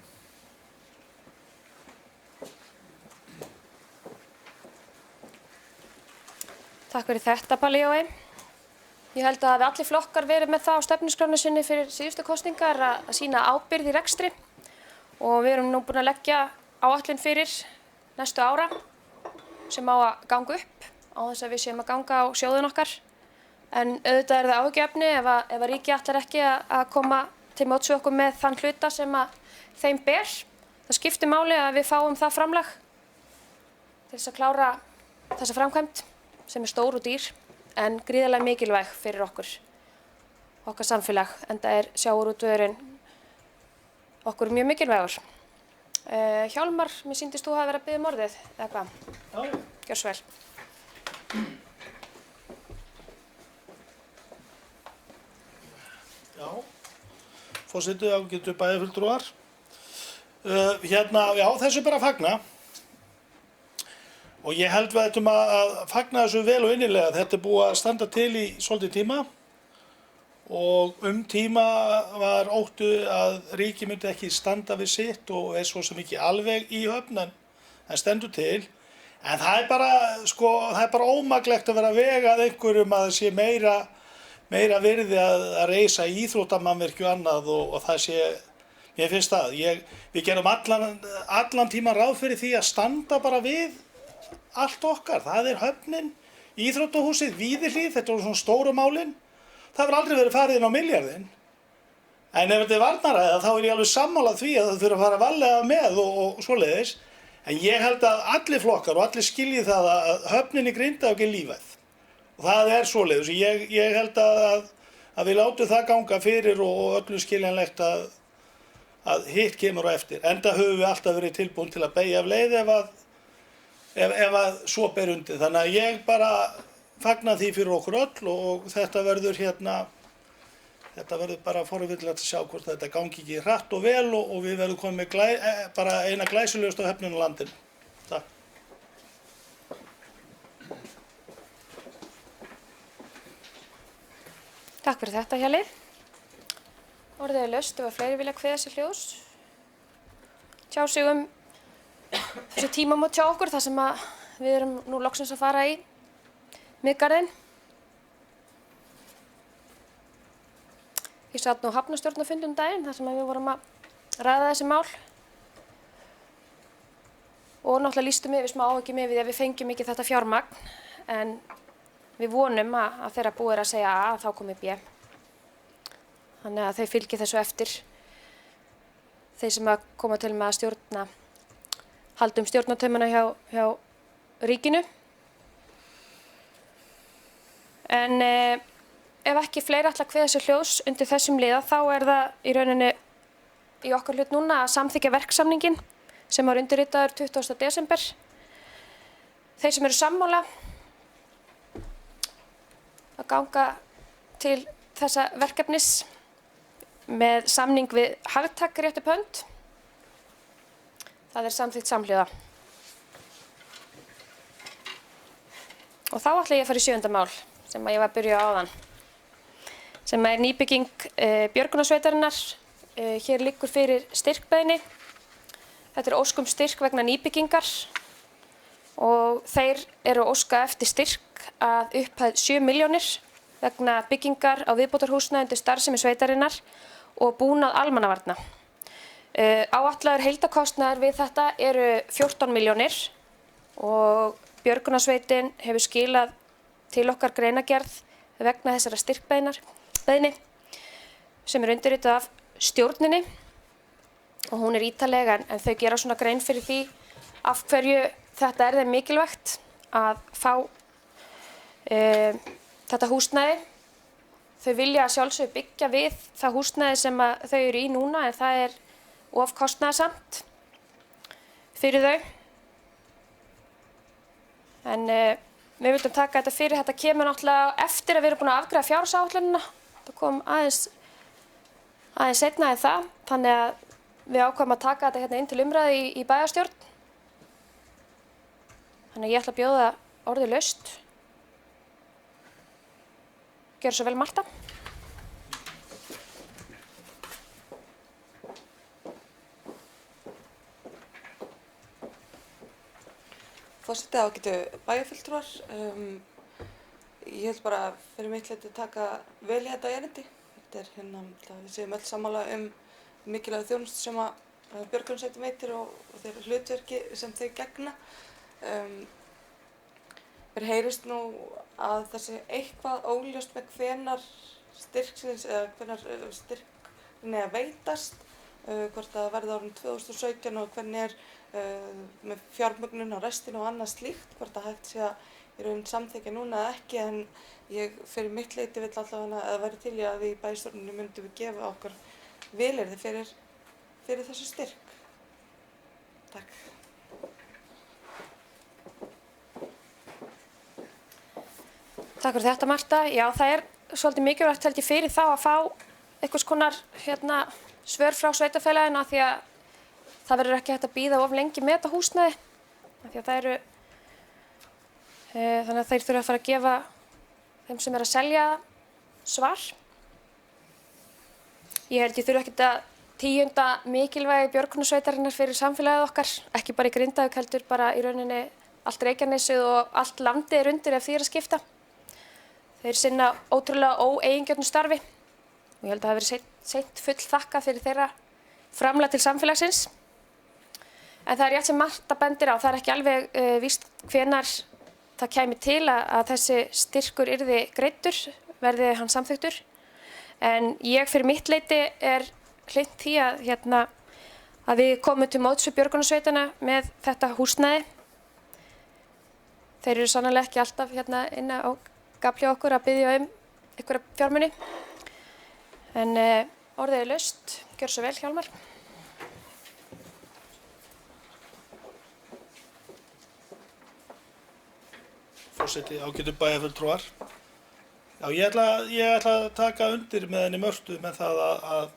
Takk fyrir þetta, Palli Jói. Ég held að hafi allir flokkar verið með það á stefnuskránu sinni fyrir síðustu kosningar að sýna ábyrgð í rekstri og við erum nú búin að leggja áætlun fyrir næstu ára sem á að ganga upp á þess að við séum að ganga á sjóðun okkar. En auðvitað það áhyggjuefni ef að ríki ætlar ekki að koma til móts við okkur með þann hluta sem að þeim ber. Það skiptir máli að við fáum það framlag til þess að klára þessa framkvæmd sem stór og dýr en gríðarlega mikilvæg fyrir okkar samfélag, enda sjávarútvegurinn okkur mjög mikilvægur. Hjálmar, mér sýndist þú hafa verið að biðja orðið, eða hvað? Já. Gjörðu svo vel. forseti, ágætu bæjarfulltrúar. Já, þessu er bara að fagna. Og ég held við ættum að fagna þessu vel og innilega. Þetta er búið að standa til í svolítið tíma og tíma var óttu að ríki myndi ekki standa við sitt og svo sem ekki alveg í höfn en stendur til. En það er bara ómaklegt að vera að vega að einhverjum að það sé meira virði að reisa íþróttamannvirki og annað og það sé, mér finnst það. Við gerum allan tíman ráð fyrir því að standa bara við allt okkar. Það er höfnin, íþróttahúsið, Víðihlíð, þetta voru svona stóru málin. Það hefur aldrei verið farið inn á milljarðinn. En ef þetta er varnaræða þá er ég alveg sammála því að það þurfa að fara varlega með og svoleiðis. En ég held að allir flokkar og allir skilji það að höfnin í Grindavík er lífæð. Og það er svoleiðis. Ég held að við látum það ganga fyrir og öllum skiljanlegt að hitt kemur á eftir. Enda höfum við alltaf verið tilbúin til að beygja af leið ef að svo ber undir. Þannig að ég bara fagna því fyrir okkur öll og þetta verður bara forvitnilegt að sjá hvort þetta gangi ekki hratt og vel og við verðum komið með bara eina glæsilegustu höfnin á landinu. Takk. Takk fyrir þetta, Hjalli. Orðið er laust ef að fleiri vilja kveðja sér hljós. Tjá sig þessu tímamót hjá okkur þar sem að við erum nú loksins að fara í miðgarðinn. Ég satt nú á hafnarstjórnarfundi daginn þar sem við vorum að ræða þessi mál og náttúrulega lýstum við smá áhyggjum yfir því að við fengjum ekki þetta fjármagn en við vonum að þegar búið er að segja A þá komi B. Þannig að þau fylgi þessu eftir. Þeir sem að koma til með að halda stjórnartaumana hjá ríkinu. En ef ekki fleiri ætla að kveða sér hljós undir þessum liða þá er það í rauninni í okkar hlut núna að samþykkja verksamningin sem var undirritaður 20. desember. Þeir sem eru sammála að ganga til þessa verkefnis með samning við Hagtak rétt upp hönd. Það er samþykkt samhljóða. Og þá ætla ég að fara í 7. mál sem ég var að byrja á áðan. Sem er nýbygging björgunarsveitarinnar. Hér liggur fyrir styrkbeiðni. Þetta er ósk styrk vegna nýbyggingar og þeir eru að óska eftir styrk að upphæð 7 milljónir vegna byggingar á viðbótarhúsnæði undir starfsemi sveitarinnar og búnað almannavarna. Áætlaður heildarkostnaður við þetta eru 14 milljónir og björgunarsveitin hefur skilað til okkar greinagerð vegna þessara styrkbeiðni sem er undirritað af stjórninni og hún er ítarleg en þau gera svona grein fyrir því af hverju þetta er þeim mikilvægt að fá þetta húsnæði. Þau vilja að sjálfsögðu byggja við það húsnæði sem þau eru í núna en það er of kostnaðarsamt fyrir þau. En við vildum taka þetta fyrir, þetta kemur náttúrulega eftir að við erum búin að afgreiða fjárhagsáætlunina. Það kom aðeins seinna en það, þannig að við ákváðum að taka þetta hérna inn til umræðu í bæjarstjórn. Þannig að ég ætla að bjóða orðið laust. Gjörðu svo vel, Marta. Forseti, ágætu bæjarfulltrúar. Ég held bara fyrir mitt leyti að taka vel í þetta erindi. Þetta er við séum öll sammála mikilvæga þjónustu sem að björgunarsveitin veitir og þeir hlutverki sem þau gegna. Mér heyrist nú að það sé eitthvað óljóst með hvenær styrksins eða hvenær styrkni að veitast, hvort það verði árið 2017 og hvernig með fjármögnun á restinu og annað slíkt, hvort það hægt sé að í raun samþykkja núna eða ekki, en ég fyrir mitt leyti vill allavega að það væri til í að við í bæjarstjórninni myndum við gefa okkar vilyrði fyrir þessu styrk. Takk. Takk fyrir þetta, Marta. Já, það er svolítið mikilvægt held ég fyrir þá að fá einhvers konar svör frá sveitarfélaginu af því að það verður ekki hægt að bíða of lengi með þetta húsnæði af því að það eru þannig að þeir þurfa að fara að gefa þeim sem er að selja svar. Ég held ég þurfa ekkert að tíunda mikilvægi björgunarsveitarinnar fyrir samfélagið okkar, ekki bara í Grindavík heldur bara í rauninni allt Reykjanesið og allt landið er undir ef því er að skipta. Þeir sinna ótrúlega óeigingjörnu starfi og ég held að það hafi verið seint full þakka fyrir þeirra framlag til samfélagsins. En það er rétt sem Marta bendir á, það er ekki alveg víst hvenær það kæmi til að þessi styrkur yrði greiddur, verði hann samþykktur. En ég fyrir mitt leyti er hlynnt því að við komum til móts við björgunarsveitina með þetta húsnæði. Þeir eru sannarlega ekki alltaf inni á gafli okkur að biðja einhverja fjármuni. En orðið er laust. Gjör svo vel, Hjálmar. Forseti, ágætu bæjarfulltrúar. Já, ég ætla að taka undir með henni Mörtu með það að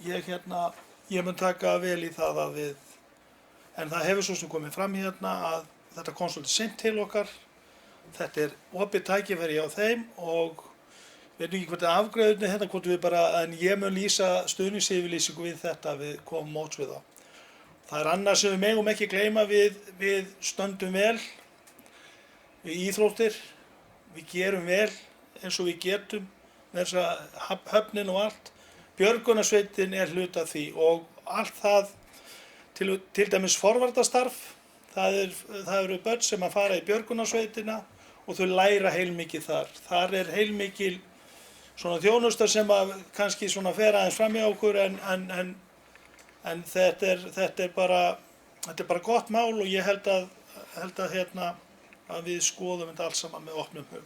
ég mun taka vel í það að en það hefur svo sem komið fram að þetta kom svolítið seint til okkar. Þetta er opið tækifæri á þeim og við veitum ekki hvernig afgreiðurinn hvort við bara, en ég mun lýsa stuðningsyfirlýsingu við þetta, við komum móts við það. Það er annað sem við megum ekki gleyma, við stöndum vel, við íþróttir, við gerum vel eins og við getum með þessa höfnin og allt. Björgunarsveitin er hluti af því og allt það, til dæmis forvarnastarf, það eru börn sem að fara í björgunarsveitina og þau læra heilmikið þar. Þar er heilmikil svona þjónusta sem að kannski svona fer aðeins fram í okkur en þetta er bara gott mál og ég held að við skoðum þetta alls saman með opnum hug.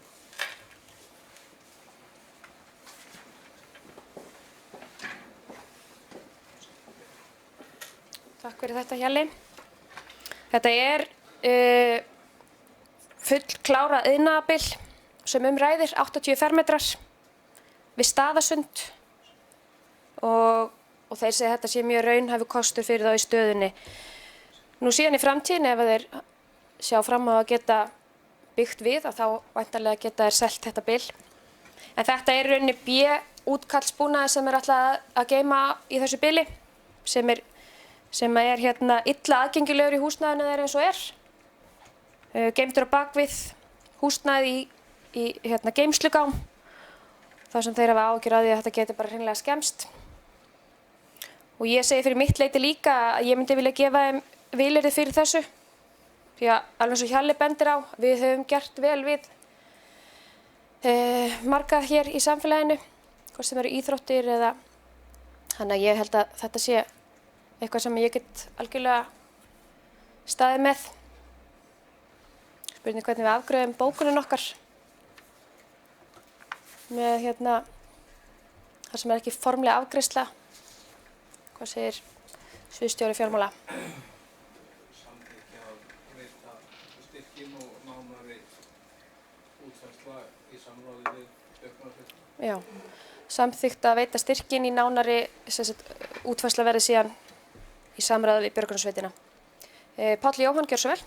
Takk fyrir þetta, Hjalli. Þetta er fullklárað iðnaðarbil sem ræðir 80 fermetrar við Staðasund og þeir segja að þetta sé mjög raunhæfur kostur fyrir þá í stöðunni. Nú síðan í framtíðinni ef þeir sjá fram á að geta byggt við að þá væntanlega geta þeir selt þetta bil. En þetta er í rauninni B-útkallsbúnaður sem er ætlað að geyma í þessu bili sem er illa aðgengilegur í húsnæðinu þeirra eins og er. Geymdur á bakvið húsnæði í geymslugám þar sem þeir hafa áhyggjur af því að þetta geti bara hreinlega skemmst. Og ég segi fyrir mitt leyti líka að ég myndi vilja gefa þeim vilyrði fyrir þessu. Því að alveg eins og Hjalli bendir á, við höfum gert vel við marga hér í samfélaginu, hvort sem eru íþróttir eða þannig að ég held að þetta sé eitthvað sem ég get algjörlega staðið með. Spurning hvernig við afgreiðum bókunin okkar með þar sem er ekki formlega afgreiðsla. Hvað segir sviðsstjóri fjármála? Samþykkja að veita styrkinn og nánari útfærsla í samráði við björgunarsveitina. Já, samþykkt að veita styrkinn í nánari útfærsla verði síðan í samráði við björgunarsveitina. Páll Jóhann, gjör svo vel.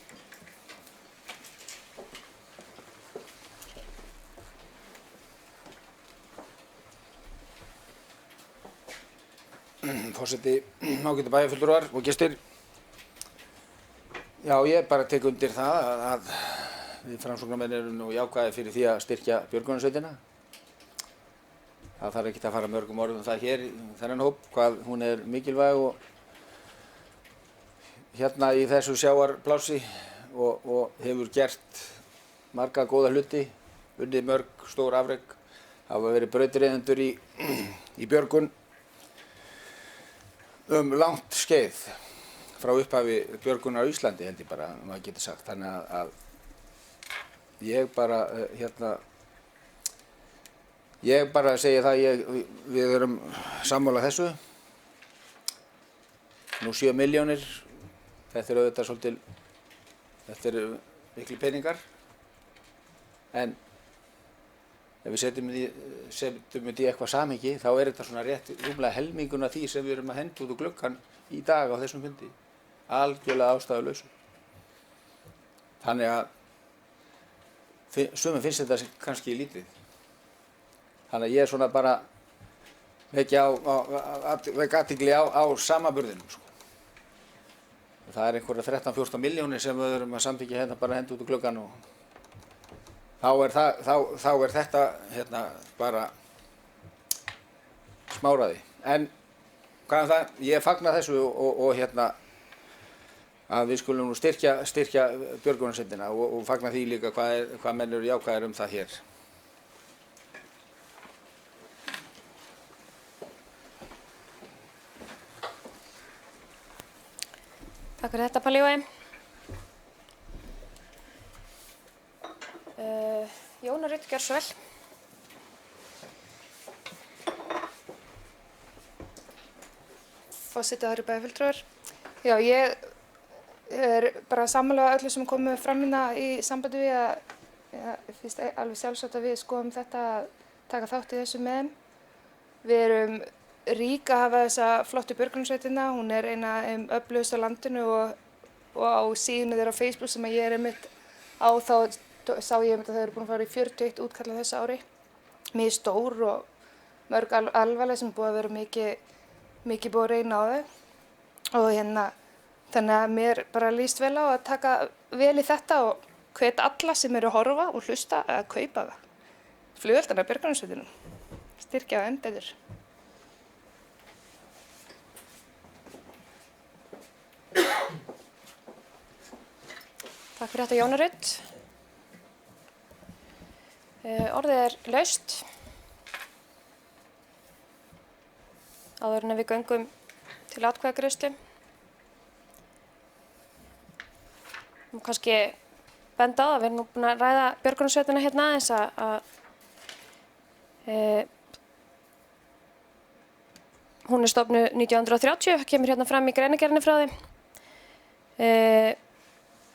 Forseti, ágætu bæjarfulltrúar og gestir. Já, ég bara tek undir það að við Framsóknarmenn erum nú jákvæðir fyrir því að styrkja björgunarsveitina. Það þarf ekki að fara mörgum orðum það hér í þennan hóp, hvað hún er mikilvæg og í þessu sjávarplási og hefur gert marga góða hluti, unnið mörg stór afrek, hafa verið brautryðjendur í björgun langt skeið frá upphafi björgunar á Íslandi held ég bara, maður getur sagt. Þannig að ég bara segi það, við erum sammála þessu. Nú 7 milljónir, þetta er auðvitað svolítið, þetta eru miklu peningar, en ef við setjum þetta í eitthvað samhengi, þá er þetta svona rétt rúmlega helminguna því sem við erum að henda út úr gluggann í dag á þessum fundi. Algjörlega ástæðulausu. Þannig að sumum finnst þetta kannski lítið. Þannig að ég er svona bara vekja athygli á samanburðinum, sko. Það er einhverja 13-14 milljónir sem við erum að samþykkja hérna bara að henda út úr gluggann og þá er þetta hérna bara smáræði. En hvað er það? Ég fagna þessu og hérna að við skulum nú styrkja björgunarsveitina og fagna því líka hvað menn eru jákvæðir það hér. Takk fyrir þetta, Palli Jói. Jóna Rut, gjörðu svo vel. Forseti og aðrir bæjarfulltrúar. Já, ég er bara sammála öllu sem komið fram hérna í sambandi við að finnst alveg sjálfsagt að við skoðum þetta að taka þátt í þessu með þeim. Við erum rík að hafa þessa flottu björgunarsveitina. Hún er eina öflugust á landinu og á síðunni þeirra á Facebook sem ég er einmitt á þá sá ég einmitt að þau eru búin að fara í 41 útkall á þessu ári. Mjög stór og mörg alvarleg sem búið að vera mikið búið að reyna á þau. Og hérna þannig að mér bara líst vel á að taka vel í þetta og hvet alla sem eru að horfa og hlusta að kaupa það. Flugeldana björgunarsveitinum. Styrkja það enn betur. Takk fyrir þetta, Jóna Rut. Orðið er laust. Áður en við göngum til atkvæðagreiðslu. Nú kannski benda á það, við erum nú búin að ræða björgunarsveitina hérna aðeins hún er stofnuð 1930, kemur hérna fram í greinargerðinni frá þeim.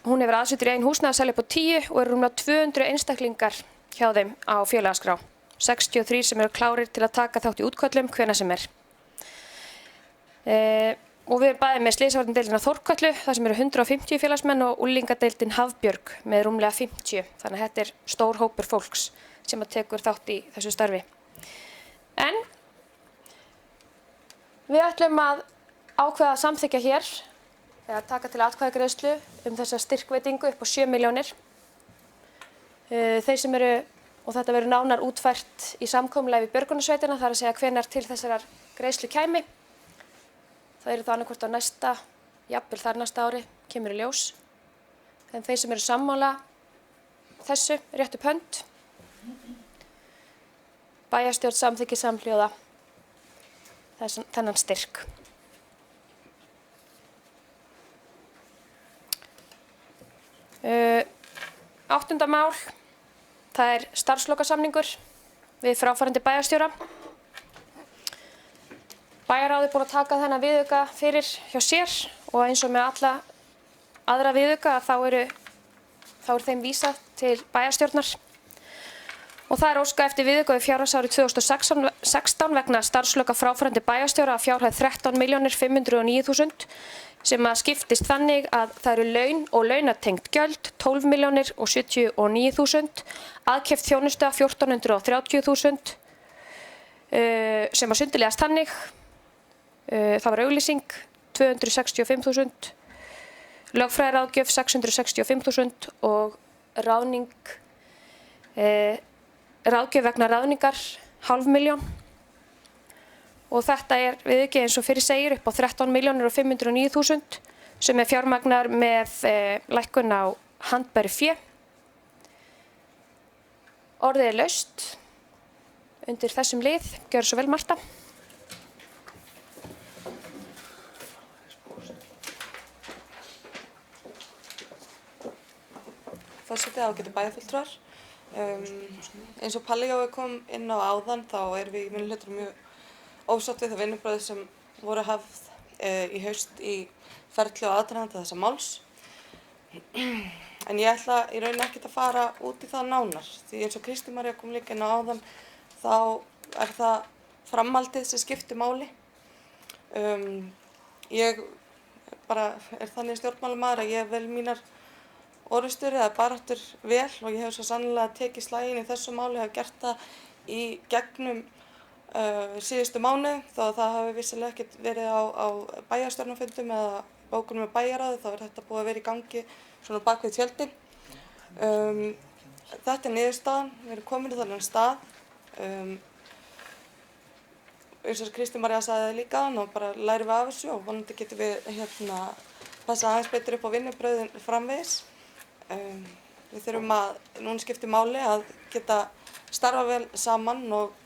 Hún hefur aðsetur í eigin húsnæði að selja upp á 10 og eru rúmlega 200 einstaklingar hjá þeim á félagaskrá. 63 sem eru klárir til að taka þátt í útköllum hvenær sem er. Og við erum bæði með slysavarnadeildina Þórköllu, þar sem eru 150 félagsmenn og unglingadeildin Hafbjörg með rúmlega 50. Þannig að þetta er stór hópur fólks sem að tekur þátt í þessu starfi. En við ætlum að ákveða að samþykkja hér eða taka til atkvæðagreiðslu þessa styrkveitingu upp á 7 milljónir. Þeir sem eru, og þetta verður nánar útfært í samkomulagi við björgunarsveitina, þar að segja hvenær til þessarar greiðslu kæmi. Það eru það annarkvort á næsta, jafnvel þar næsta ári, kemur í ljós. En þeir sem eru sammála þessu, rétt upp hönd. Bæjarstjórn samþykkir samhljóða þennan styrk. Áttunda mál, það er starfslokasamningur við fráfarandi bæjarstjóra. Bæjarráð er búin að taka þennan viðauka fyrir hjá sér og eins og með alla aðra viðauka þá er þeim vísað til bæjarstjórnar. Og það er óskað eftir viðauka við fjárhagsárið 2016 vegna starfsloka fráfarandi bæjarstjóra að fjárhæð 13.509.000 sem að skiptist þannig að það eru laun og launatengt gjöld 12.079.000, aðkeypt þjónusta 14.130.000 sem að sundurlegast þannig. Það var auglýsing 265.000, lögfræðiráðgjöf 665.000 og ráðgjöf vegna ráðningar 500.000. Og þetta er viðauki eins og fyrir segir upp á 13.509.000 sem er fjármagnar með lækkun á handbæru fé. Orðið er laust undir þessum lið. Gjörðu svo vel, Marta. Forseti, ágætu bæjarfulltrúar. Eins og Palli Jói kom inn á áðan þá erum við í minnihlutanum mjög ósátt við það vinnubrögð sem voru hafð í haust í ferli og aðdraganda þessa máls. En ég ætla í rauninni ekkert að fara út í það nánar, því eins og Kristín María kom líka inn á áðan, þá það framhaldið sem skiptir máli. Ég bara þannig stjórnmálamaður að ég vel mínar orrustur eða baráttur vel og ég hef svo sannlega tekið slaginn í þessu máli, hef gert það í gegnum síðustu mánuði, þó að það hafi vissilega ekkert verið á bæjarstjórnarfundum eða bókunum með bæjarráði, þá þetta búið að vera í gangi svona bak við tjöldin. Þetta niðurstaðan, við erum komin í þennan stað. Eins og Kristín María sagði líka og bara lærum við af þessu og vonandi getum við passa aðeins betur upp á vinnubrögðin framvegis. Við þurfum núna skiptir máli að geta starfa vel saman og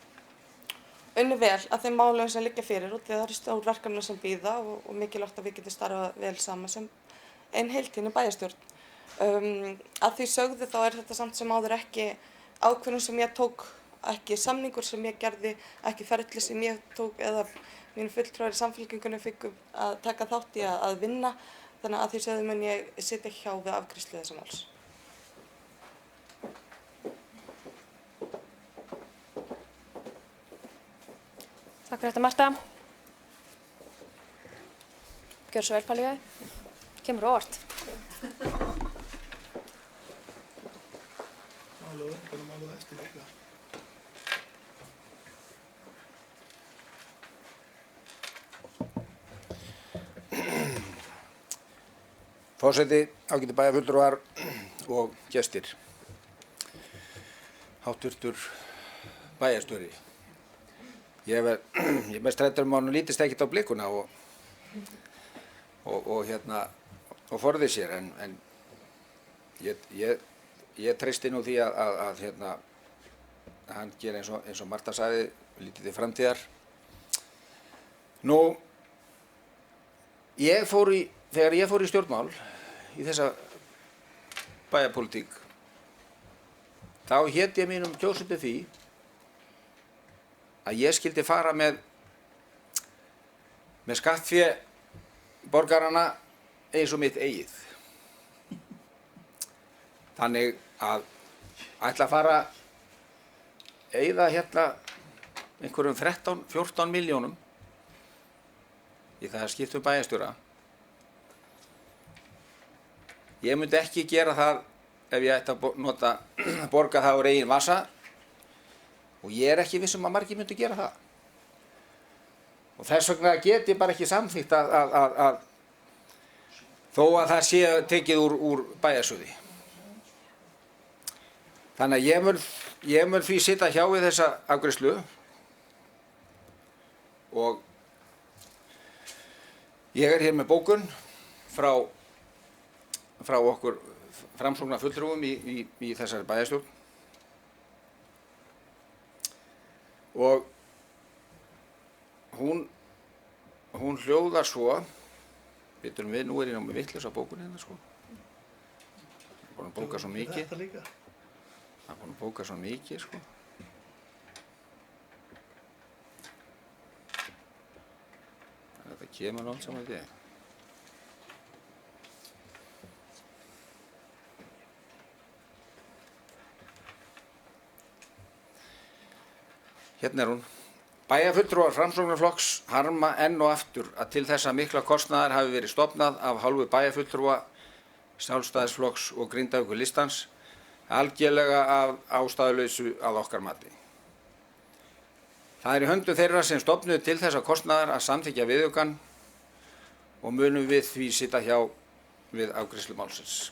unni vel að þeim málum sem liggja fyrir og það eru stór verkefni sem bíða og mikilvægt að við getum starfa vel saman sem ein heiltíðni bæjarstjórn. Að því sögðu þá þetta samt sem áður ekki ákvörðun sem ég tók, ekki samningur sem ég gerði, ekki ferli sem ég tók eða mínu fulltrúar í Samfylkingunni fengu að taka þátt í að vinna. Þannig að því sögðu mun ég sitja hjá við afgreiðslu þessa máls. Takk fyrir þetta, Marta. Gjör svo vel, Palli. Kemur á óvart. Forseti, ágætu bæjarfulltrúar og gestir. Háttvirtur bæjarstjóri. Ég er mest hræddur að hann lítist ekkert á blikuna og forði sér en ég treysti nú því að hann gerir eins og Marta sagði, lítið til framtíðar. Nú, þegar ég fór í stjórnmál í þessa bæjarpólitík, þá hét ég mínum kjósendum því að ég skyldi fara með skattfé borgarana eins og mitt eigið. Þannig að ætla að fara eyða einhverjum 13-14 milljónum í það að skipta bæjarstjóra. Ég myndi ekki gera það ef ég ætti að borga það úr eigin vasa og ég er ekki viss að margir myndi gera það. Og þess vegna get ég bara ekki samþykkt að þó að það sé tekið úr bæjarsjóði. Þannig að ég mun því sitja hjá við þessa afgreiðslu og ég er hér með bókun frá okkur framsóknarfulltrúum í þessari bæjarstjórn og hún hljóðar svo, vitum við, nú er ég með vitlausa bókun hérna sko. Það er búin að bóka svo mikið. Þetta líka. Það er búin að bóka svo mikið sko. Þetta kemur allt saman því. Hérna er hún. Bæjarfulltrúar Framsóknarflokks harma enn og aftur að til þessa mikla kostnaðar hafi verið stofnað af hálfu bæjarfulltrúa Sjálfstæðisflokks og Grindavíkurlistans algjörlega af ástæðulausu að okkar mati. Það er í höndum þeirra sem stofnuðu til þessa kostnaðar að samþykkja viðaukann og munum við því sitja hjá við afgreiðslu málsins.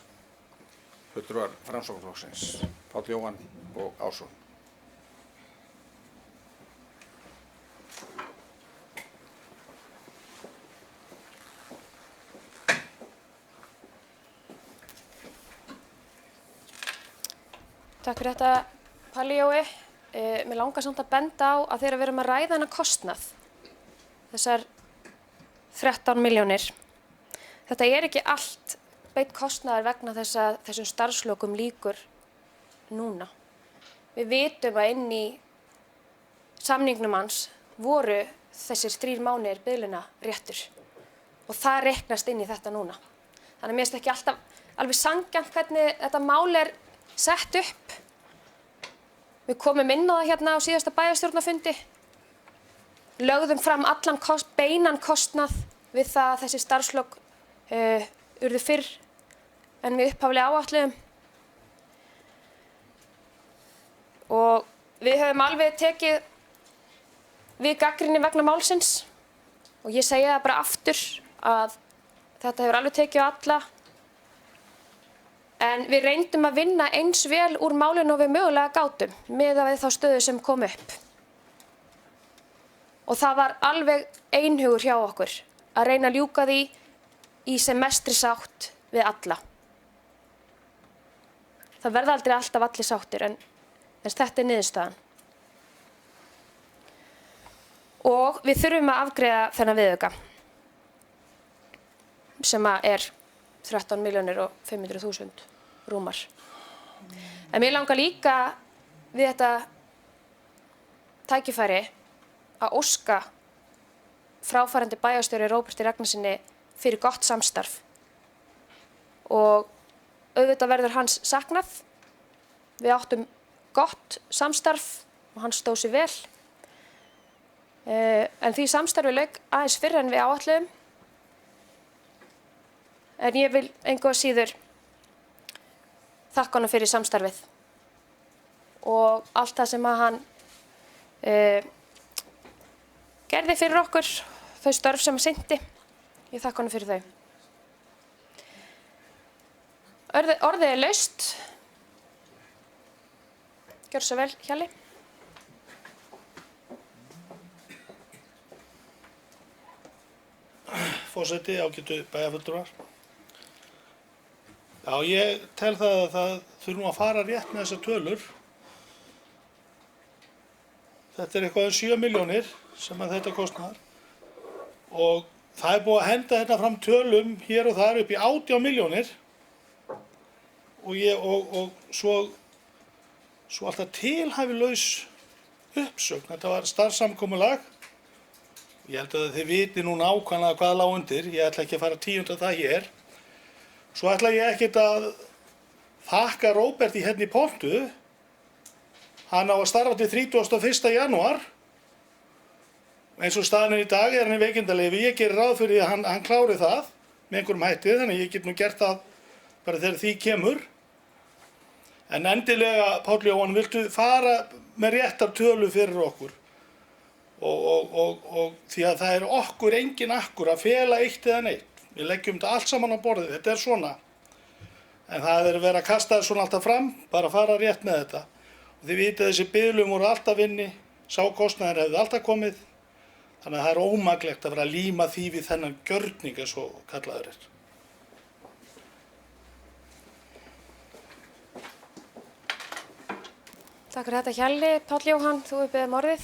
Fulltrúar Framsóknarflokksins, Páll Jóhann og Ásson. Takk fyrir þetta, Palli Jói. Mér langar samt að benda á að þegar við erum að ræða þennan kostnað, þessar 13 milljónir, þetta er ekki allt beinn kostnaður vegna þess að þessum starfslokum lýkur núna. Við vitum að inn í samningnum hans voru þessir 3 mánuðir biðluna réttur og það reiknast inn í þetta núna. Þannig að mér finnst ekki alltaf alveg sanngjarnt hvernig þetta mál er sett upp. Við komum inn á það hérna á síðasta bæjarstjórnarfundi, lögðum fram allan beinan kostnað við það að þessi starfslok urðu fyrr en við upphaflega áætluðum. Og við höfum alveg tekið við gagnrýni vegna málsins og ég segi það bara aftur að þetta hefur alveg tekið á alla. En við reyndum að vinna eins vel úr málinu og við mögulega gátum miðað við þá stöðu sem kom upp. Og það var alveg einhugur hjá okkur að reyna að ljúka því í sem mestri sátt við alla. Það verða aldrei alltaf allir sáttir en þetta er niðurstaðan. Og við þurfum að afgreiða þennan viðauka sem er 13.500.000 rúmar. En mér langar líka við þetta tækifæri að óska fráfarandi bæjarstjóri Róberti Ragnarsyni fyrir gott samstarf. Og auðvitað verður hans saknað. Við áttum gott samstarf og hann stóð sig vel. En því samstarfi lauk aðeins fyrr en við áætluðum. En ég vil engu að síður þakka honum fyrir samstarfið og allt það sem að hann gerði fyrir okkur, þau störf sem hann sinnti. Ég þakka honum fyrir þau. Orðið er laust. Gjörðu svo vel, Hjalli. Forseti, ágætu bæjarfulltrúar. Já, ég tel það að það þurfum að fara rétt með þessar tölur. Þetta er eitthvað 7 milljónir sem að þetta kostnar og það er búið að henda þetta fram tölum hér og þar upp í 18 milljónir og svo alltaf tilhæfilaus uppsögn. Þetta var starfssamkomulag. Ég held að þið viti nú nákvæmlega hvað lá undir. Ég ætla ekki að fara tíunda það hér. Svo ætla ég ekkert að þakka Róberti hérna í pontu. Hann á að starfa til 31. janúar. Eins og staðan er í dag er hann í veikindaleyfi. Ég gerir ráð fyrir að hann klári það með einhverjum hætti, þannig ég get nú gert það bara þegar því kemur. En endilega, Páll Jóhann, viltu fara með réttar tölu fyrir okkur? Og því að það er okkur engin akkur að fela eitt eða neitt. Við leggjum þetta allt saman á borðið, þetta er svona. En það er verið að kasta það svona alltaf fram, bara fara rétt með þetta. Og þið vitið að þessi biðlum voru alltaf inni, sá kostnaður hefði alltaf komið. Þannig að það er ómaglegt að vera að líma því við þennan gjörning eins og kallaður er. Takk fyrir þetta, Hjalli. Páll Jóhann, þú hefur beðið um orðið.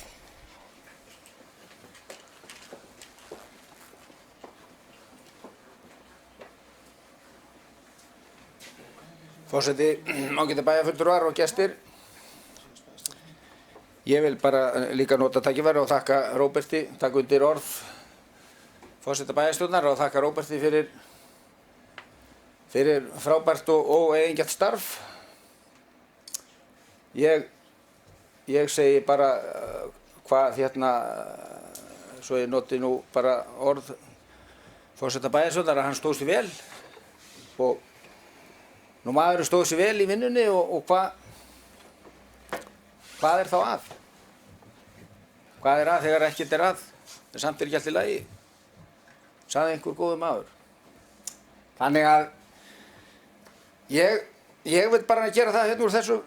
Forseti, ágætu bæjarfulltrúar og gestir. Ég vil bara líka nota tækifæri og þakka Róberti, taka undir orð forseta bæjarstjórnar og þakka Róberti fyrir frábært og eigingjarnt starf. Ég segi bara hvað hérna, svo ég noti nú bara orð forseta bæjarstjórnar, að hann stóð sig vel og nú maðurinn stóð sig vel í vinnunni og hvað er þá að? Hvað er að þegar ekkert er að? En samt er ekki allt í lagi, sagði einhver góður maður. Þannig að ég vil bara gera það hérna úr þessu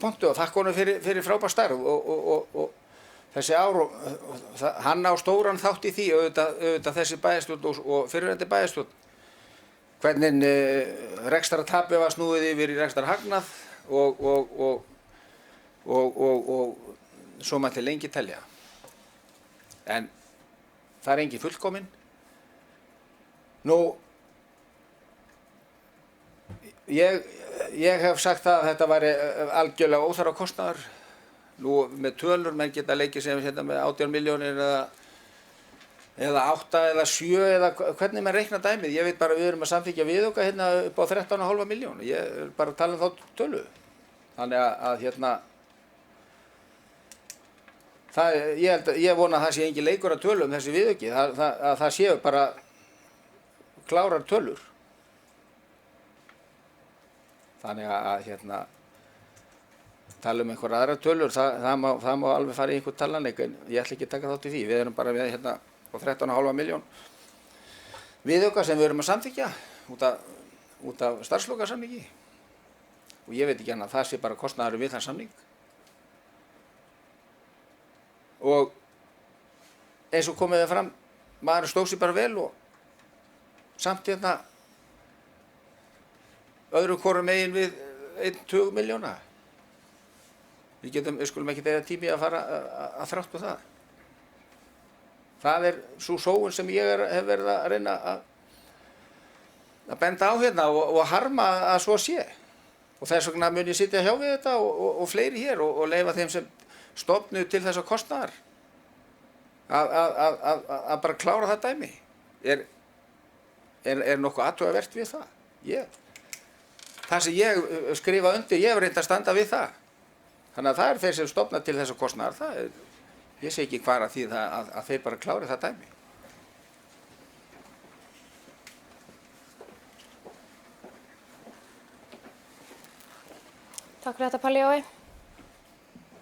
pontu og þakka honum fyrir frábært starf og þessi ár og hann á stóran þátt í því, auðvitað þessi bæjarstjórn og fyrrverandi bæjarstjórn. Hvernig rekstrartapi var snúið yfir í rekstrarhagnað og svo mætti lengi telja. En það er engin fullkomin. Nú, ég hef sagt það að þetta væri algjörlega óþarfa kostnaður. Nú með tölur, menn geta leikið sem hérna með 18 milljónir eða 8 eða 7 eða hvernig maður reikna dæmið. Ég veit bara við erum að samþykkja viðauka hérna upp á 13,5 milljón. Ég er bara að tala um þá tölu. Þannig að hérna, ég vona að það sé engin leikur að tölu um þessi viðauki, að það séu bara klárar tölur. Þannig að hérna, tala um einhver aðra tölur, það má alveg fara í einhver talanleik, en ég ætla ekki að taka þátt í því. Við erum bara með hérna á 13,5 milljón viðauka sem við erum að samþykkja út af starfslokasamningi. Og ég veit ekki annað, það sé bara kostnaðurinn við þann samning. Og eins og komið fram, maður stóð sér bara vel og samt hérna öðru hvoru megin við 1,20 miljóna. Við skulum ekki deyja tími að fara að þrátt á það. Það er sú sóun sem ég hef verið að reyna að benda á hérna og harma að svo sé. Og þess vegna mun ég sitja hjá við þetta og fleiri hér og leyfa þeim sem stofnu til þessa kostnaðar að bara klára það dæmi. Er nokkuð athugavert við það? Það sem ég skrifa undir, ég hef reynt að standa við það. Þannig að það er þeir sem stofna til þessa kostnaðar. Ég sé ekki hvað að því að þeir bara klári það dæmi. Takk fyrir þetta, Palli Jói.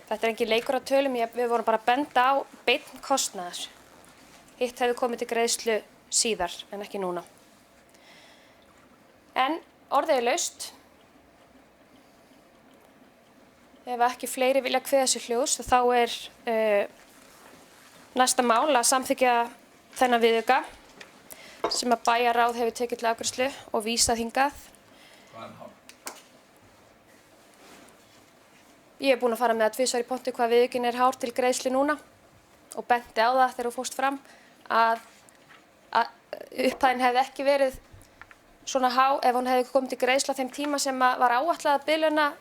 Þetta er engin leikur að tölum, við vorum bara að benda á beinn kostnaðar. Hitt hefði komið til greiðslu síðar en ekki núna. En orðið er laust. Ef ekki fleiri vilja kveða sér hljós, þá er næsta mál að samþykkja þennan viðauka sem að bæjarráð hefur tekið til afgreiðslu og vísað hingað. Ég er búin að fara með það tvisvar í pontu hvað viðaukinn er hár til greiðslu núna og benti á það þegar þú fórst fram að upphæðin hefði ekki verið svona há ef hún hefði komið til greiðslu á þeim tíma sem var áætlað að biðlauna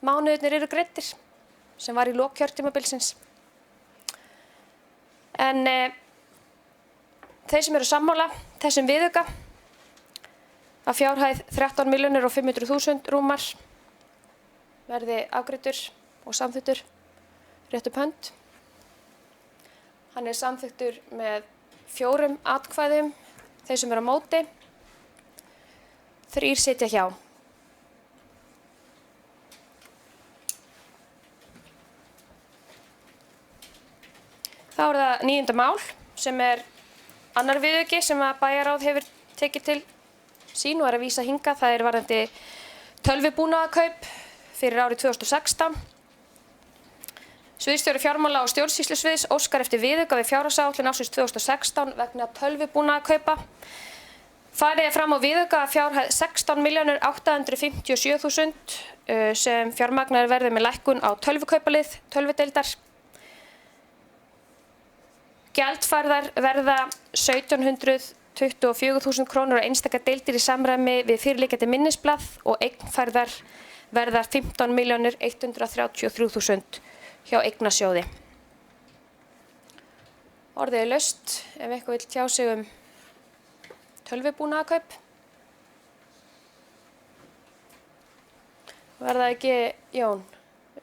mánuðirnir eru greiddir, sem var í lok kjörtímabilsins. En þeir sem eru sammála þessum viðauka að fjárhæð 13.500.000 rúmar verði afgreiddur og samþykktur rétt upp hönd. Hann er samþykktur með 4 atkvæðum, þeir sem eru á móti, 3 sitja hjá. Þá er það 9. mál sem er annar viðauki sem að bæjarráð hefur tekið til sín og er að vísa hingað. Það er varðandi tölvubúnaðarkaup fyrir árið 2016. Sviðsstjóri fjármála og stjórnsýslusviðs óskar eftir viðauka við fjárhagsáætlun ársins 2016 vegna tölvubúnaðarkaupa. Farið er fram á viðauka að fjárhæð 16.857.000 sem fjármagnaður verður með lækkun á tölvukaupalið tölvudeildar. Gjaldfærðar verða 1724.000 krónur á einstaka deildir í samræmi við fyrirliggjandi minnisblað og eignfærðar verða 15.133.000 hjá eignasjóði. Orðið er laust ef eitthvað vill tjá sig tölvubúnaðarkaup. Verða ekki, Jón,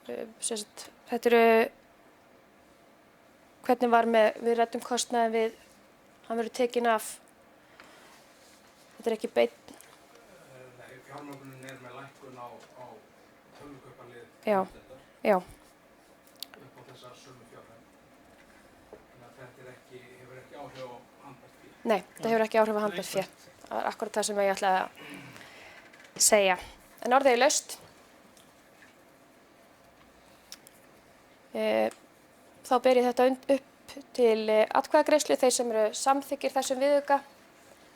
þetta eru hvernig var við ræddum kostnaðinn við, hann verður tekinn af, þetta er ekki beinn. Nei, fjármögnunin er með lækkun á tölvukaupalið. Já. Upp á þessar sömu fjárhæð. Þannig að þetta hefur ekki áhrif á handbært fé. Nei, þetta hefur ekki áhrif á handbært fé. Það er akkurat það sem ég ætlaði að segja. En orðið er laust. Þá ber ég þetta upp til atkvæðagreiðslu þeir sem eru samþykkir þessum viðauka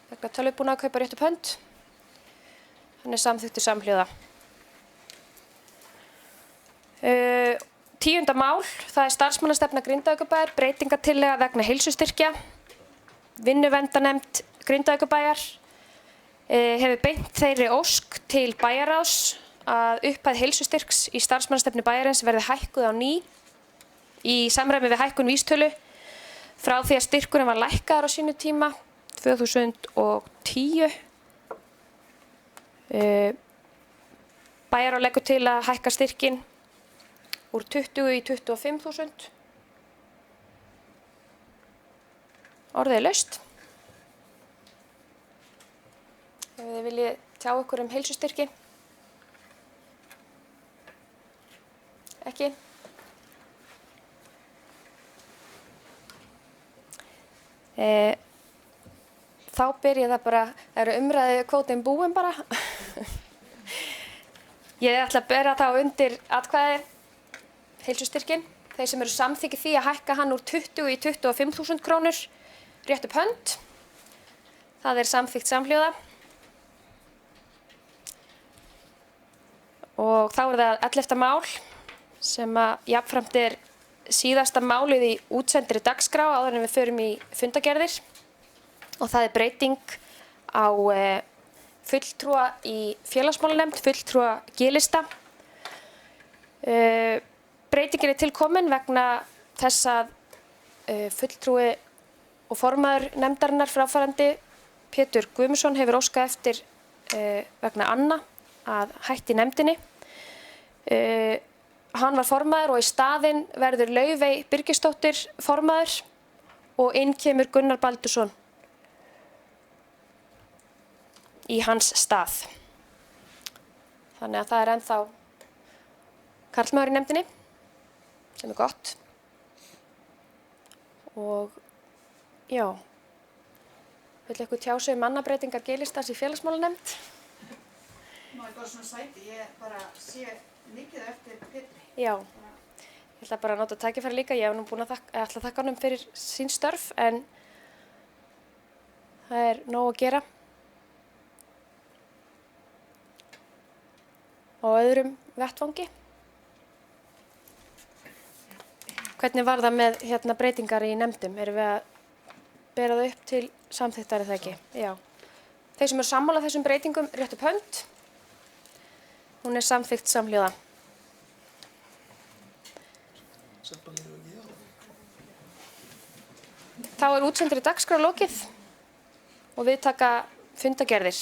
vegna tölvubúnaðarkaupa rétt upp hönd. Hann er samþykktur samhljóða. 10. mál, það er starfsmannastefna Grindavíkurbæjar, breytingartillaga vegna heilsustyrkja. Vinnuverndarnefnd Grindavíkurbæjar hefur beint þeirri ósk til bæjarráðs að upphæð heilsustyrks í starfsmannastefnu bæjarins verði hækkuð á ný í samræmi við hækkun vísitölu Frá því að styrkurinn var lækkaður á sínu tíma 2010 bæjarráð leggur til að hækka styrkinn úr 20 í 25.000. Orðið er laust. Ef þið viljið tjá ykkur heilsustyrki. Ekki. Þá byrja það bara, umræðu kvótinn búin bara. Ég ætla að bera þá undir atkvæði heilsustyrkin. Þeir sem eru samþykkir því að hækka hann úr 20 í 25.000 krónur, rétt upp hönd. Það er samþykkt samhljóða. Og þá er það 11. mál sem að jafnframt er síðasta málið í útsendri dagskrá áður en við förum í fundagerðir. Og það er breyting á fulltrúa í félagsmálanefnd, fulltrúa G-lista. Breytingin er tilkomin vegna þess að fulltrúi og formaður nefndarinnar fráfarandi Pétur Guðmundsson hefur óskað eftir vegna Anna að hætti nefndinni. Hann var formaður og í staðinn verður Laufey Birgisdóttir formaður og inn kemur Gunnar Baldursson í hans stað. Þannig að það er ennþá karlmaður í nefndinni, sem er gott. Og já, vill eitthvað tjá sig mannabreitingar G-listans í félagsmálanefnd? Má ég bara svona sæti, ég bara sé mikið eftir Pétri. Já, ég ætla bara að nota tækifæri líka. Ég hef nú búin að þakka honum fyrir sín störf, en það er nóg að gera. Á öðrum vettvangi. Hvernig var það með breytingar í nefndum? Erum við að bera það upp til samþykktar eða ekki? Já. Þeir sem eru sammála þessum breytingum, rétt upp hönd. Hún er samþykkt samhljóða. Þá er útsendri dagskrá lokið og við taka fundagerðir.